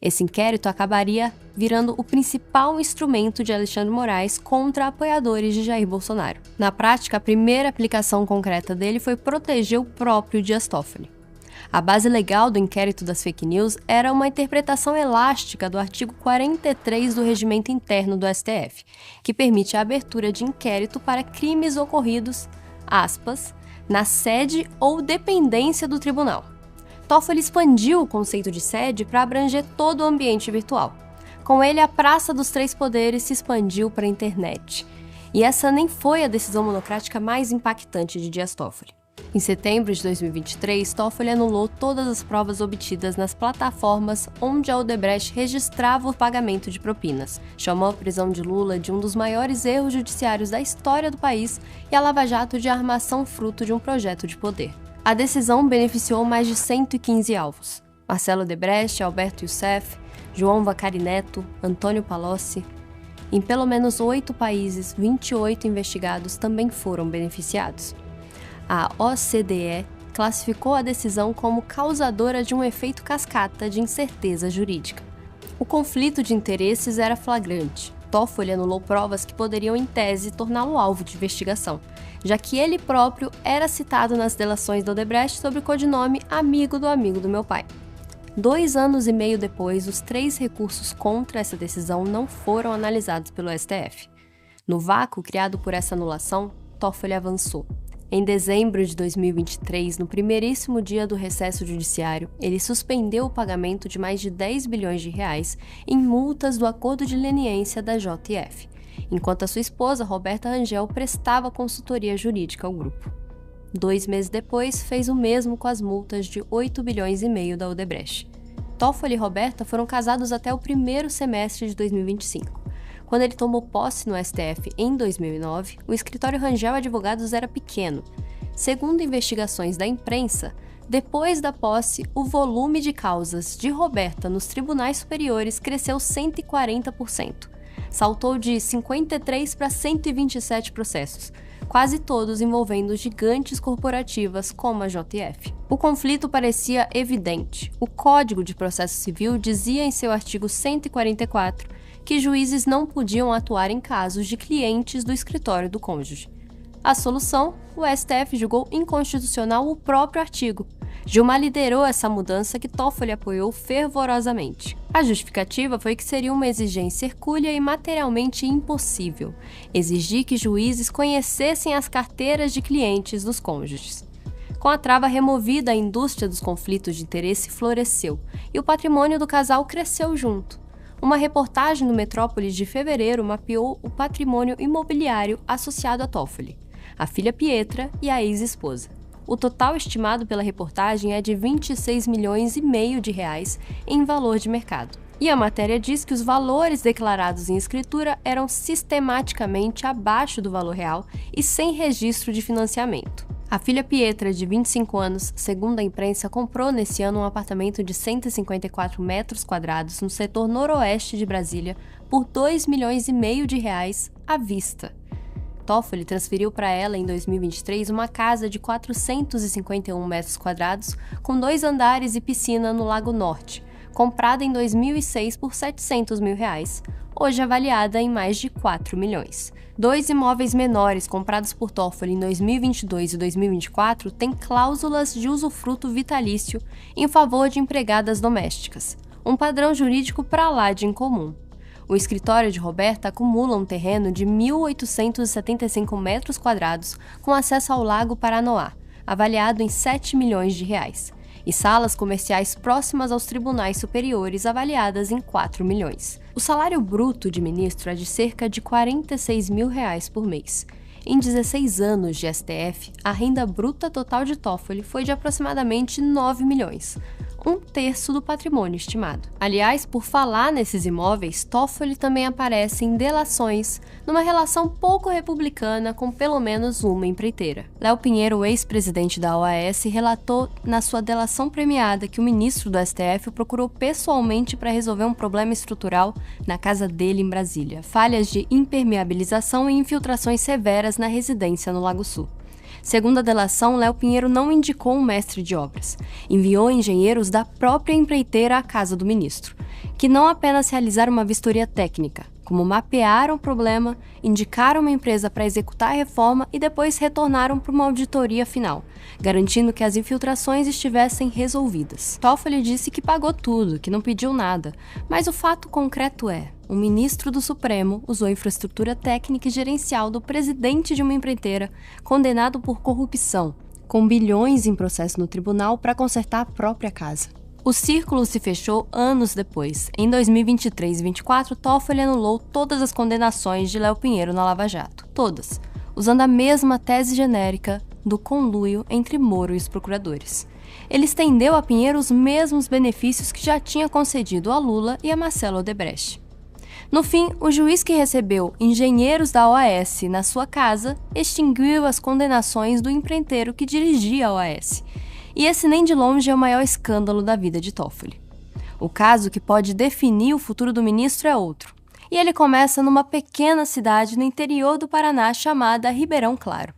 Esse inquérito acabaria virando o principal instrumento de Alexandre Moraes contra apoiadores de Jair Bolsonaro. Na prática, a primeira aplicação concreta dele foi proteger o próprio Dias Toffoli. A base legal do inquérito das fake news era uma interpretação elástica do artigo 43 do Regimento Interno do STF, que permite a abertura de inquérito para crimes ocorridos, aspas, na sede ou dependência do tribunal. Toffoli expandiu o conceito de sede para abranger todo o ambiente virtual. Com ele, a Praça dos Três Poderes se expandiu para a internet. E essa nem foi a decisão monocrática mais impactante de Dias Toffoli. Em setembro de 2023, Toffoli anulou todas as provas obtidas nas plataformas onde a Odebrecht registrava o pagamento de propinas, chamou a prisão de Lula de um dos maiores erros judiciários da história do país e a Lava Jato de armação fruto de um projeto de poder. A decisão beneficiou mais de 115 alvos: Marcelo Odebrecht, Alberto Youssef, João Vacari Neto, Antônio Palocci. Em pelo menos 8 países, 28 investigados também foram beneficiados. A OCDE classificou a decisão como causadora de um efeito cascata de incerteza jurídica. O conflito de interesses era flagrante. Toffoli anulou provas que poderiam, em tese, torná-lo alvo de investigação, já que ele próprio era citado nas delações da Odebrecht sob o codinome amigo do meu pai. 2 anos e meio depois, os 3 recursos contra essa decisão não foram analisados pelo STF. No vácuo criado por essa anulação, Toffoli avançou. Em dezembro de 2023, no primeiríssimo dia do recesso judiciário, ele suspendeu o pagamento de mais de 10 bilhões de reais em multas do acordo de leniência da JF, enquanto a sua esposa, Roberta Rangel, prestava consultoria jurídica ao grupo. 2 meses depois, fez o mesmo com as multas de 8 bilhões e meio da Odebrecht. Toffoli e Roberta foram casados até o primeiro semestre de 2025. Quando ele tomou posse no STF em 2009, o escritório Rangel Advogados era pequeno. Segundo investigações da imprensa, depois da posse, o volume de causas de Roberta nos tribunais superiores cresceu 140%. Saltou de 53 para 127 processos, quase todos envolvendo gigantes corporativas como a JF. O conflito parecia evidente. O Código de Processo Civil dizia em seu artigo 144 que juízes não podiam atuar em casos de clientes do escritório do cônjuge. A solução, o STF julgou inconstitucional o próprio artigo. Gilmar liderou essa mudança que Toffoli apoiou fervorosamente. A justificativa foi que seria uma exigência hercúlea e materialmente impossível, exigir que juízes conhecessem as carteiras de clientes dos cônjuges. Com a trava removida, a indústria dos conflitos de interesse floresceu e o patrimônio do casal cresceu junto. Uma reportagem no Metrópolis de fevereiro mapeou o patrimônio imobiliário associado a Toffoli, a filha Pietra e a ex-esposa. O total estimado pela reportagem é de 26 milhões e meio de reais em valor de mercado. E a matéria diz que os valores declarados em escritura eram sistematicamente abaixo do valor real e sem registro de financiamento. A filha Pietra, de 25 anos, segundo a imprensa, comprou nesse ano um apartamento de 154 metros quadrados no setor noroeste de Brasília por 2 milhões e meio de reais à vista. Toffoli transferiu para ela, em 2023, uma casa de 451 metros quadrados com 2 andares e piscina no Lago Norte, comprada em 2006 por 700 mil reais, hoje avaliada em mais de 4 milhões. 2 imóveis menores comprados por Toffoli em 2022 e 2024 têm cláusulas de usufruto vitalício em favor de empregadas domésticas, um padrão jurídico para lá de incomum. O escritório de Roberta acumula um terreno de 1.875 metros quadrados com acesso ao Lago Paranoá, avaliado em 7 milhões de reais, e salas comerciais próximas aos tribunais superiores avaliadas em 4 milhões. O salário bruto de ministro é de cerca de 46 mil reais por mês. Em 16 anos de STF, a renda bruta total de Toffoli foi de aproximadamente 9 milhões, 1/3 do patrimônio estimado. Aliás, por falar nesses imóveis, Toffoli também aparece em delações, numa relação pouco republicana com pelo menos uma empreiteira. Léo Pinheiro, ex-presidente da OAS, relatou na sua delação premiada que o ministro do STF o procurou pessoalmente para resolver um problema estrutural na casa dele em Brasília, falhas de impermeabilização e infiltrações severas na residência no Lago Sul. Segundo a delação, Léo Pinheiro não indicou um mestre de obras. Enviou engenheiros da própria empreiteira à casa do ministro, que não apenas realizaram uma vistoria técnica, como mapearam o problema, indicaram uma empresa para executar a reforma e depois retornaram para uma auditoria final, garantindo que as infiltrações estivessem resolvidas. Toffoli disse que pagou tudo, que não pediu nada, mas o fato concreto é: o ministro do Supremo usou a infraestrutura técnica e gerencial do presidente de uma empreiteira condenado por corrupção, com bilhões em processo no tribunal para consertar a própria casa. O círculo se fechou anos depois. Em 2023 e 2024, Toffoli anulou todas as condenações de Léo Pinheiro na Lava Jato. Todas, usando a mesma tese genérica do conluio entre Moro e os procuradores. Ele estendeu a Pinheiro os mesmos benefícios que já tinha concedido a Lula e a Marcelo Odebrecht. No fim, o juiz que recebeu engenheiros da OAS na sua casa extinguiu as condenações do empreiteiro que dirigia a OAS. E esse nem de longe é o maior escândalo da vida de Toffoli. O caso que pode definir o futuro do ministro é outro. E ele começa numa pequena cidade no interior do Paraná chamada Ribeirão Claro.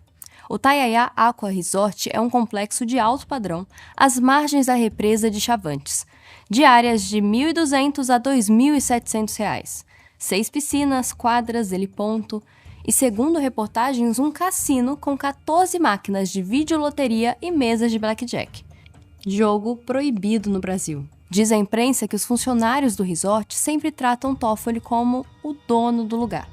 O Tayaya Aqua Resort é um complexo de alto padrão às margens da represa de Chavantes, de áreas de R$ 1.200 a R$ 2.700. 6 piscinas, quadras, heliponto e, segundo reportagens, um cassino com 14 máquinas de videoloteria e mesas de blackjack. Jogo proibido no Brasil. Diz a imprensa que os funcionários do resort sempre tratam Toffoli como o dono do lugar.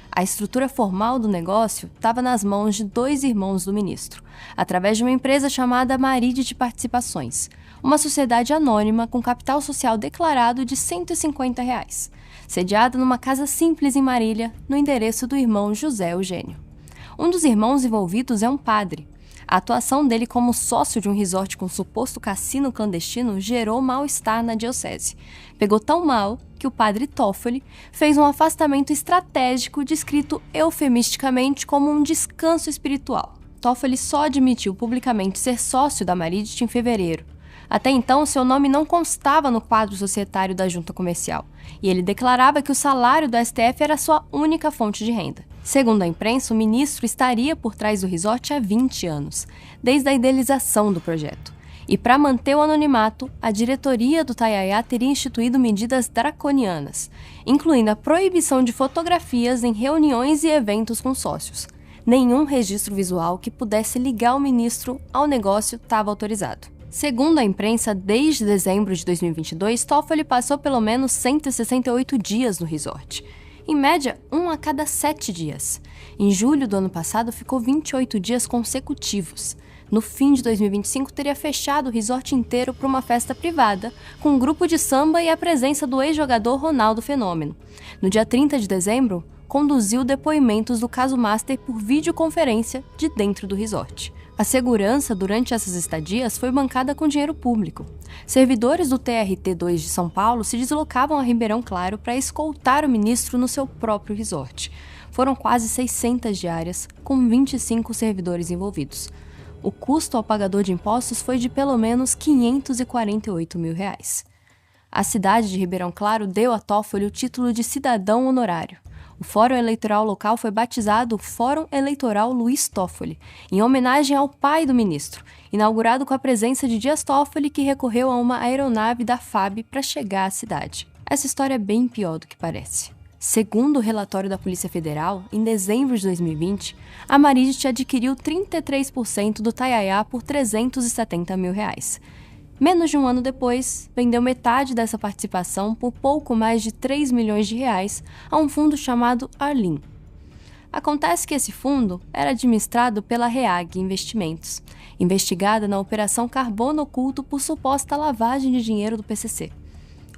A estrutura formal do negócio estava nas mãos de 2 irmãos do ministro, através de uma empresa chamada Maride de Participações, uma sociedade anônima com capital social declarado de R$ 150, sediada numa casa simples em Marília, no endereço do irmão José Eugênio. Um dos irmãos envolvidos é um padre. A atuação dele como sócio de um resort com suposto cassino clandestino gerou mal-estar na diocese. Pegou tão mal que o padre Toffoli fez um afastamento estratégico descrito eufemisticamente como um descanso espiritual. Toffoli só admitiu publicamente ser sócio da Maride em fevereiro. Até então, seu nome não constava no quadro societário da junta comercial, e ele declarava que o salário do STF era sua única fonte de renda. Segundo a imprensa, o ministro estaria por trás do resort há 20 anos, desde a idealização do projeto. E para manter o anonimato, a diretoria do Tayaya teria instituído medidas draconianas, incluindo a proibição de fotografias em reuniões e eventos com sócios. Nenhum registro visual que pudesse ligar o ministro ao negócio estava autorizado. Segundo a imprensa, desde dezembro de 2022, Toffoli passou pelo menos 168 dias no resort. Em média, 1 a cada 7 dias. Em julho do ano passado, ficou 28 dias consecutivos. No fim de 2025, teria fechado o resort inteiro para uma festa privada, com um grupo de samba e a presença do ex-jogador Ronaldo Fenômeno. No dia 30 de dezembro, conduziu depoimentos do caso Master por videoconferência de dentro do resort. A segurança durante essas estadias foi bancada com dinheiro público. Servidores do TRT-2 de São Paulo se deslocavam a Ribeirão Claro para escoltar o ministro no seu próprio resort. Foram quase 600 diárias, com 25 servidores envolvidos. O custo ao pagador de impostos foi de pelo menos R$ 548 mil. A cidade de Ribeirão Claro deu a Toffoli o título de cidadão honorário. O Fórum Eleitoral local foi batizado Fórum Eleitoral Luiz Toffoli, em homenagem ao pai do ministro, inaugurado com a presença de Dias Toffoli, que recorreu a uma aeronave da FAB para chegar à cidade. Essa história é bem pior do que parece. Segundo o relatório da Polícia Federal, em dezembro de 2020, a Maride adquiriu 33% do Tayaya por R$ 370 mil. Menos de um ano depois, vendeu metade dessa participação por pouco mais de 3 milhões de reais a um fundo chamado Arlim. Acontece que esse fundo era administrado pela REAG Investimentos, investigada na Operação Carbono Oculto por suposta lavagem de dinheiro do PCC.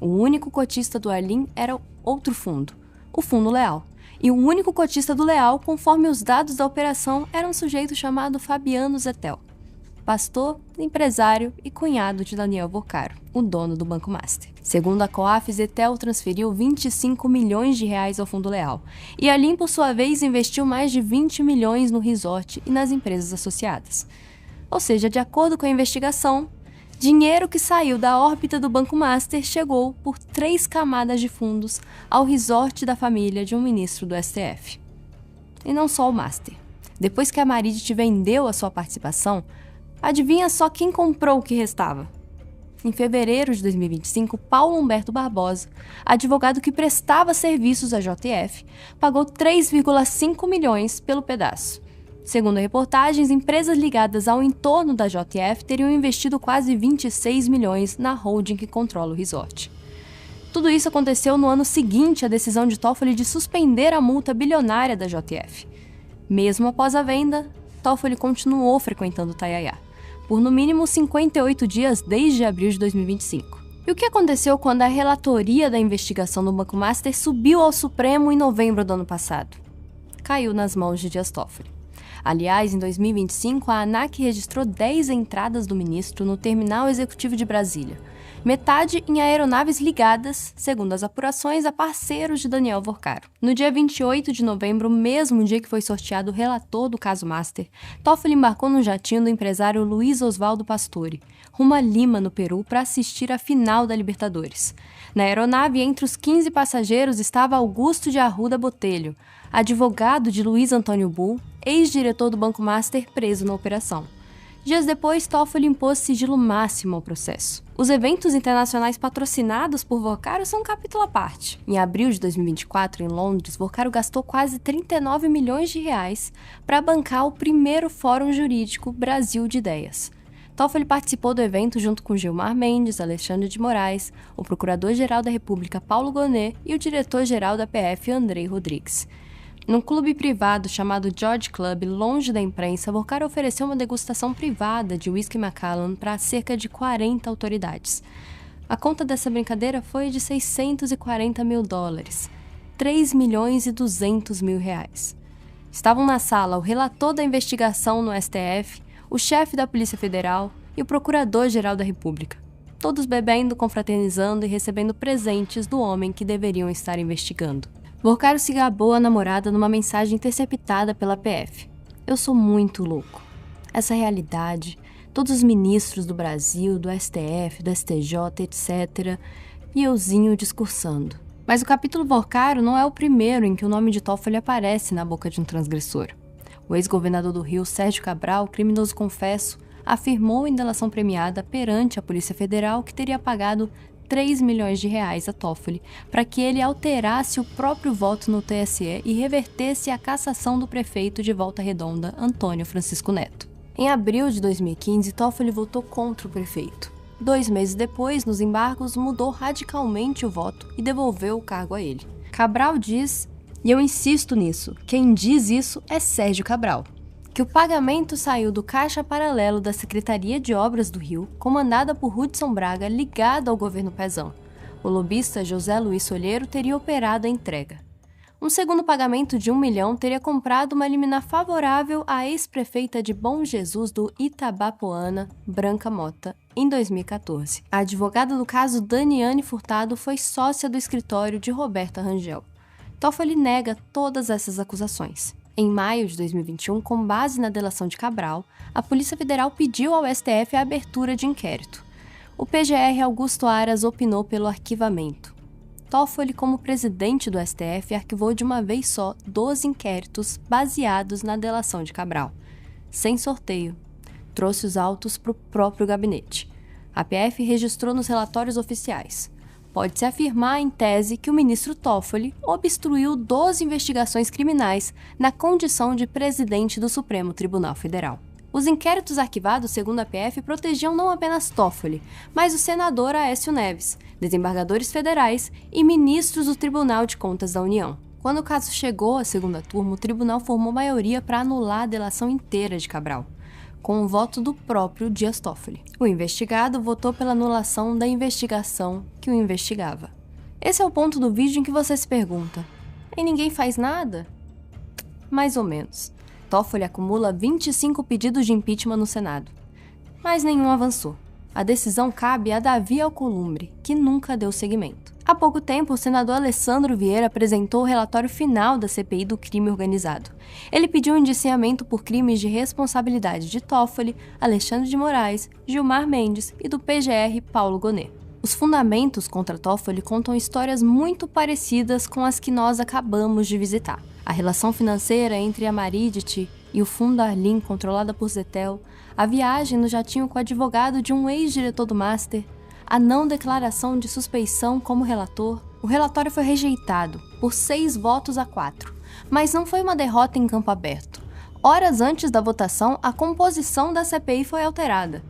O único cotista do Arlim era outro fundo, o Fundo Leal. E o único cotista do Leal, conforme os dados da operação, era um sujeito chamado Fabiano Zettel, pastor, empresário e cunhado de Daniel Vocaro, o dono do Banco Master. Segundo a COAF, Zettel transferiu 25 milhões de reais ao Fundo Leal, e Arlim, por sua vez, investiu mais de 20 milhões no resort e nas empresas associadas. Ou seja, de acordo com a investigação, dinheiro que saiu da órbita do Banco Master chegou por 3 camadas de fundos ao resort da família de um ministro do STF. E não só o Master. Depois que a Maridit vendeu a sua participação, adivinha só quem comprou o que restava? Em fevereiro de 2025, Paulo Humberto Barbosa, advogado que prestava serviços à JF, pagou 3,5 milhões pelo pedaço. Segundo reportagens, empresas ligadas ao entorno da JF teriam investido quase 26 milhões na holding que controla o resort. Tudo isso aconteceu no ano seguinte à decisão de Toffoli de suspender a multa bilionária da JF. Mesmo após a venda, Toffoli continuou frequentando Taiaiá, por no mínimo 58 dias desde abril de 2025. E o que aconteceu quando a relatoria da investigação do Banco Master subiu ao Supremo em novembro do ano passado? Caiu nas mãos de Dias Toffoli. Aliás, em 2025, a ANAC registrou 10 entradas do ministro no Terminal Executivo de Brasília, metade em aeronaves ligadas, segundo as apurações, a parceiros de Daniel Vorcaro. No dia 28 de novembro, mesmo dia que foi sorteado o relator do caso Master, Toffoli embarcou no jatinho do empresário Luiz Oswaldo Pastore, rumo a Lima, no Peru, para assistir à final da Libertadores. Na aeronave, entre os 15 passageiros, estava Augusto de Arruda Botelho, advogado de Luiz Antônio Bull, ex-diretor do Banco Master, preso na operação. Dias depois, Toffoli impôs sigilo máximo ao processo. Os eventos internacionais patrocinados por Vorcaro são um capítulo à parte. Em abril de 2024, em Londres, Vorcaro gastou quase 39 milhões de reais para bancar o primeiro Fórum Jurídico Brasil de Ideias. Toffoli participou do evento junto com Gilmar Mendes, Alexandre de Moraes, o Procurador-Geral da República Paulo Gonet e o Diretor-Geral da PF Andrei Rodrigues. Num clube privado chamado George Club, longe da imprensa, Vorcaro ofereceu uma degustação privada de whisky Macallan para cerca de 40 autoridades. A conta dessa brincadeira foi de $640 mil, 3 milhões e 200 mil reais. Estavam na sala o relator da investigação no STF, o chefe da Polícia Federal e o Procurador-Geral da República, todos bebendo, confraternizando e recebendo presentes do homem que deveriam estar investigando. Vorcaro se gabou a namorada numa mensagem interceptada pela PF. Eu sou muito louco. Essa realidade, todos os ministros do Brasil, do STF, do STJ, etc., e euzinho discursando. Mas o capítulo Vorcaro não é o primeiro em que o nome de Toffoli aparece na boca de um transgressor. O ex-governador do Rio, Sérgio Cabral, criminoso confesso, afirmou em delação premiada perante a Polícia Federal que teria pagado 3 milhões de reais a Toffoli para que ele alterasse o próprio voto no TSE e revertesse a cassação do prefeito de Volta Redonda, Antônio Francisco Neto. Em abril de 2015, Toffoli votou contra o prefeito. 2 meses depois, nos embargos, mudou radicalmente o voto e devolveu o cargo a ele. Cabral diz, e eu insisto nisso, quem diz isso é Sérgio Cabral, que o pagamento saiu do caixa paralelo da Secretaria de Obras do Rio, comandada por Hudson Braga, ligado ao governo Pezão. O lobista José Luiz Solheiro teria operado a entrega. Um segundo pagamento de 1 milhão teria comprado uma liminar favorável à ex-prefeita de Bom Jesus do Itabapoana, Branca Mota, em 2014. A advogada do caso, Daniane Furtado, foi sócia do escritório de Roberta Rangel. Toffoli nega todas essas acusações. Em maio de 2021, com base na delação de Cabral, a Polícia Federal pediu ao STF a abertura de inquérito. O PGR Augusto Aras opinou pelo arquivamento. Toffoli, como presidente do STF, arquivou de uma vez só 12 inquéritos baseados na delação de Cabral. Sem sorteio. Trouxe os autos para o próprio gabinete. A PF registrou nos relatórios oficiais. Pode-se afirmar, em tese, que o ministro Toffoli obstruiu 12 investigações criminais na condição de presidente do Supremo Tribunal Federal. Os inquéritos arquivados, segundo a PF, protegiam não apenas Toffoli, mas o senador Aécio Neves, desembargadores federais e ministros do Tribunal de Contas da União. Quando o caso chegou à segunda turma, o tribunal formou maioria para anular a delação inteira de Cabral, com o voto do próprio Dias Toffoli. O investigado votou pela anulação da investigação que o investigava. Esse é o ponto do vídeo em que você se pergunta: e ninguém faz nada? Mais ou menos. Toffoli acumula 25 pedidos de impeachment no Senado, mas nenhum avançou. A decisão cabe a Davi Alcolumbre, que nunca deu seguimento. Há pouco tempo, o senador Alessandro Vieira apresentou o relatório final da CPI do crime organizado. Ele pediu um indiciamento por crimes de responsabilidade de Toffoli, Alexandre de Moraes, Gilmar Mendes e do PGR Paulo Gonet. Os fundamentos contra Toffoli contam histórias muito parecidas com as que nós acabamos de visitar. A relação financeira entre a Maridit e o Fundo Arlim, controlada por Zetel, a viagem no jatinho com o advogado de um ex-diretor do Master, a não declaração de suspeição como relator, o relatório foi rejeitado por 6-4, mas não foi uma derrota em campo aberto. Horas antes da votação, a composição da CPI foi alterada.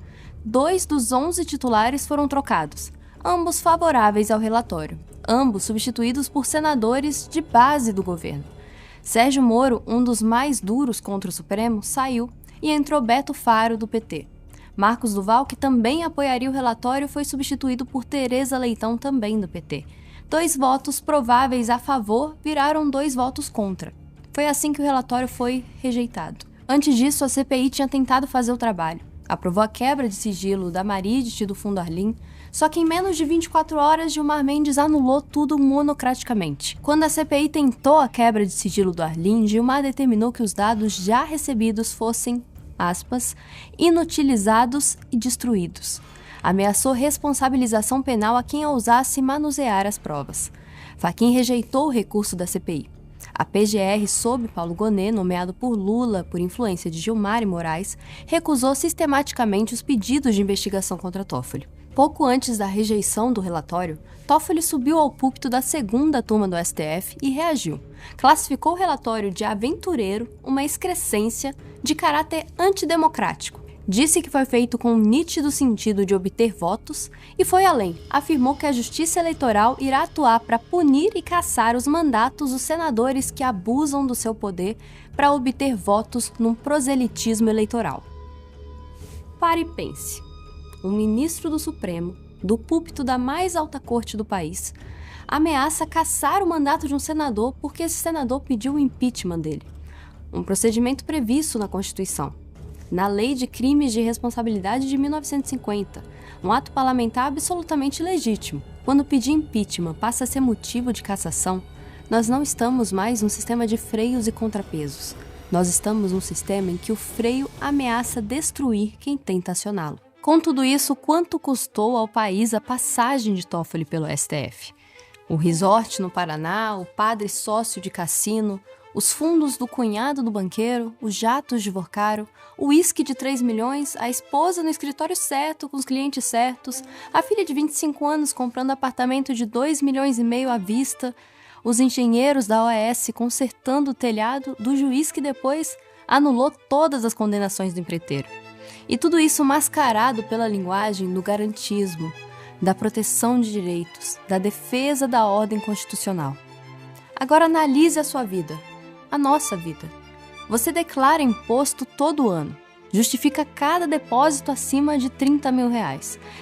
2 dos 11 titulares foram trocados, ambos favoráveis ao relatório, ambos substituídos por senadores de base do governo. Sérgio Moro, um dos mais duros contra o Supremo, saiu e entrou Beto Faro, do PT. Marcos Duval, que também apoiaria o relatório, foi substituído por Tereza Leitão, também do PT. 2 votos prováveis a favor viraram 2 votos contra. Foi assim que o relatório foi rejeitado. Antes disso, a CPI tinha tentado fazer o trabalho. Aprovou a quebra de sigilo da Marides e do Fundo Arlim, só que em menos de 24 horas, Gilmar Mendes anulou tudo monocraticamente. Quando a CPI tentou a quebra de sigilo do Arlim, Gilmar determinou que os dados já recebidos fossem, aspas, inutilizados e destruídos. Ameaçou responsabilização penal a quem ousasse manusear as provas. Fachin rejeitou o recurso da CPI. A PGR, sob Paulo Gonet, nomeado por Lula por influência de Gilmar e Moraes, recusou sistematicamente os pedidos de investigação contra Toffoli. Pouco antes da rejeição do relatório, Toffoli subiu ao púlpito da segunda turma do STF e reagiu. Classificou o relatório de aventureiro, uma excrescência de caráter antidemocrático. Disse que foi feito com um nítido sentido de obter votos e foi além. Afirmou que a Justiça Eleitoral irá atuar para punir e caçar os mandatos dos senadores que abusam do seu poder para obter votos num proselitismo eleitoral. Pare e pense. Um ministro do Supremo, do púlpito da mais alta corte do país, ameaça caçar o mandato de um senador porque esse senador pediu o impeachment dele. Um procedimento previsto na Constituição. Na Lei de Crimes de Responsabilidade de 1950, um ato parlamentar absolutamente legítimo. Quando pedir impeachment passa a ser motivo de cassação, nós não estamos mais num sistema de freios e contrapesos. Nós estamos num sistema em que o freio ameaça destruir quem tenta acioná-lo. Com tudo isso, quanto custou ao país a passagem de Toffoli pelo STF? O resort no Paraná, o padre sócio de cassino, os fundos do cunhado do banqueiro, os jatos de Vorcaro, o uísque de 3 milhões, a esposa no escritório certo, com os clientes certos, a filha de 25 anos comprando apartamento de 2,5 milhões à vista, os engenheiros da OAS consertando o telhado do juiz que depois anulou todas as condenações do empreiteiro. E tudo isso mascarado pela linguagem do garantismo, da proteção de direitos, da defesa da ordem constitucional. Agora analise a sua vida. A nossa vida. Você declara imposto todo ano. Justifica cada depósito acima de R$30 mil.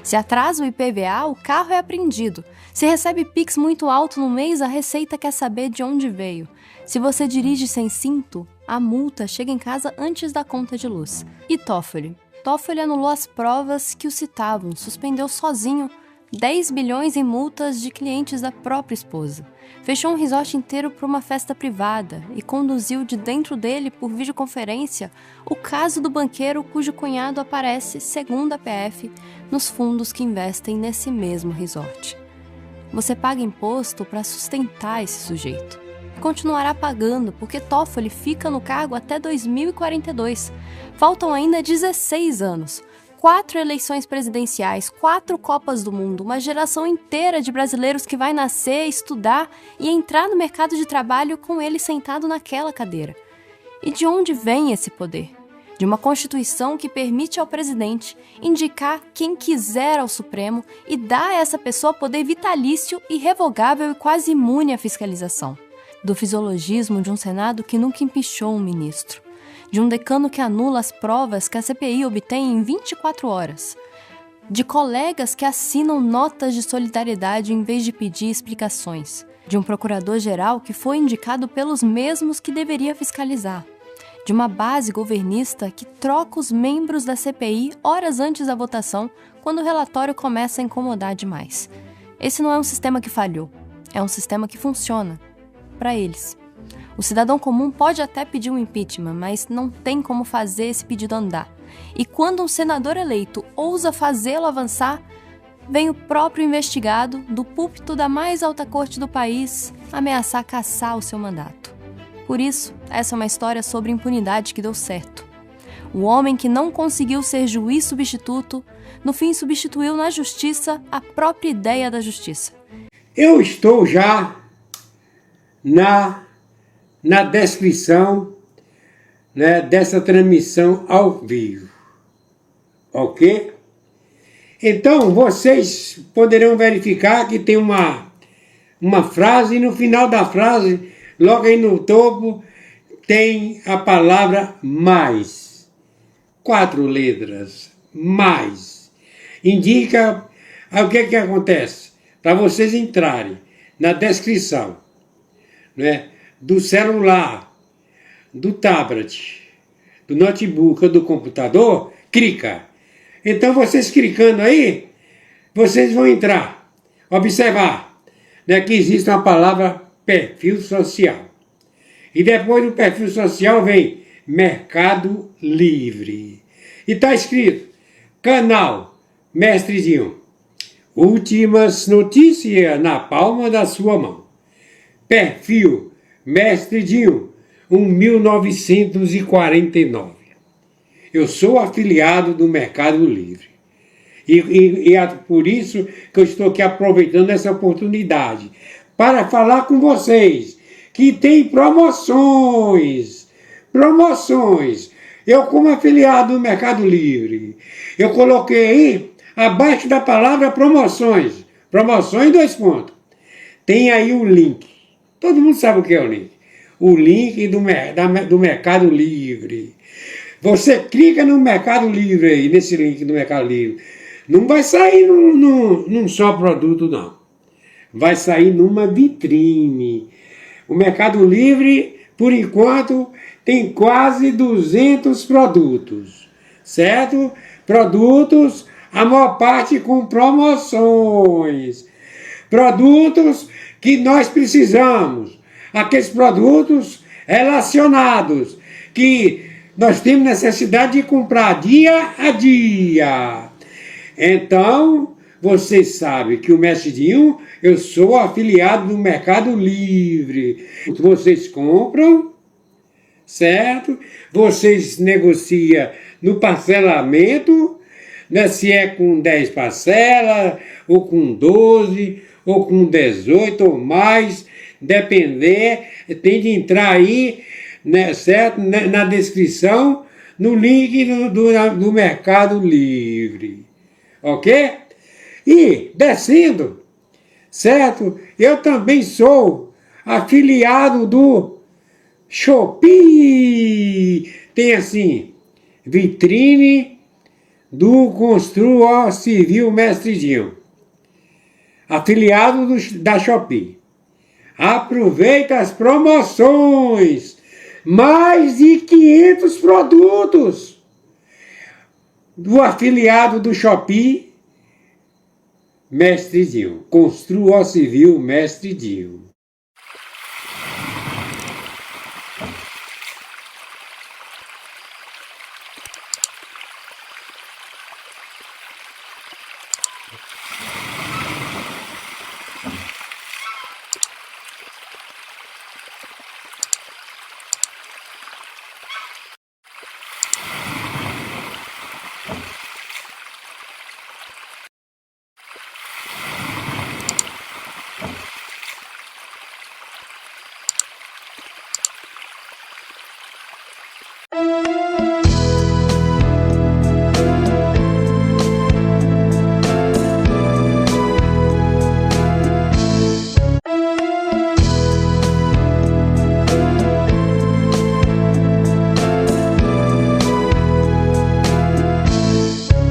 Se atrasa o IPVA, o carro é apreendido. Se recebe Pix muito alto no mês, a Receita quer saber de onde veio. Se você dirige sem cinto, a multa chega em casa antes da conta de luz. E Toffoli? Toffoli anulou as provas que o citavam, suspendeu sozinho 10 bilhões em multas de clientes da própria esposa. Fechou um resort inteiro para uma festa privada e conduziu de dentro dele, por videoconferência, o caso do banqueiro cujo cunhado aparece, segundo a PF, nos fundos que investem nesse mesmo resort. Você paga imposto para sustentar esse sujeito. Continuará pagando porque Toffoli fica no cargo até 2042. Faltam ainda 16 anos. 4 eleições presidenciais, 4 Copas do Mundo, uma geração inteira de brasileiros que vai nascer, estudar e entrar no mercado de trabalho com ele sentado naquela cadeira. E de onde vem esse poder? De uma Constituição que permite ao presidente indicar quem quiser ao Supremo e dar a essa pessoa poder vitalício, irrevogável e quase imune à fiscalização. Do fisiologismo de um Senado que nunca empichou um ministro. De um decano que anula as provas que a CPI obtém em 24 horas. De colegas que assinam notas de solidariedade em vez de pedir explicações. De um procurador-geral que foi indicado pelos mesmos que deveria fiscalizar. De uma base governista que troca os membros da CPI horas antes da votação, quando o relatório começa a incomodar demais. Esse não é um sistema que falhou, é um sistema que funciona. Para eles. O cidadão comum pode até pedir um impeachment, mas não tem como fazer esse pedido andar. E quando um senador eleito ousa fazê-lo avançar, vem o próprio investigado, do púlpito da mais alta corte do país, ameaçar cassar o seu mandato. Por isso, essa é uma história sobre impunidade que deu certo. O homem que não conseguiu ser juiz substituto, no fim substituiu na justiça a própria ideia da justiça. Eu estou já na descrição, né, dessa transmissão ao vivo, ok? Então, vocês poderão verificar que tem uma frase, e no final da frase, logo aí no topo, tem a palavra mais. 4 letras, mais. Indica o que acontece. Para vocês entrarem na descrição, né, do celular, do tablet, do notebook ou do computador, clica. Então vocês clicando aí, vocês vão entrar, observar, né, que existe uma palavra perfil social. E depois do perfil social vem Mercado Livre. E está escrito, canal Mestre Dinho. Últimas notícias na palma da sua mão. Perfil Mestre Dinho, 1949. Eu sou afiliado do Mercado Livre. E é por isso que eu estou aqui aproveitando essa oportunidade para falar com vocês que tem promoções. Promoções. Eu, como afiliado do Mercado Livre, eu coloquei aí, abaixo da palavra promoções. Promoções 2 pontos. Tem aí o link. Todo mundo sabe o que é o link. O link do Mercado Livre. Você clica no Mercado Livre aí, nesse link do Mercado Livre. Não vai sair num só produto, não. Vai sair numa vitrine. O Mercado Livre, por enquanto, tem quase 200 produtos, certo? Produtos, a maior parte com promoções. Produtos que nós precisamos. Aqueles produtos relacionados, que nós temos necessidade de comprar dia a dia. Então, vocês sabem que o Mestre Dinho, eu sou afiliado do Mercado Livre. Vocês compram, certo? Vocês negociam no parcelamento, né? Se é com 10 parcelas, ou com 12, ou com 18 ou mais, depender, tem de entrar aí, né, certo? Na descrição, no link do Mercado Livre. Ok? E, descendo, certo? Eu também sou afiliado do Shopee. Tem assim, vitrine do Construa Civil Mestre Dinho. Afiliado da Shopee. Aproveita as promoções. Mais de 500 produtos do afiliado do Shopee Mestre Dinho. Construa Civil Mestre Dinho.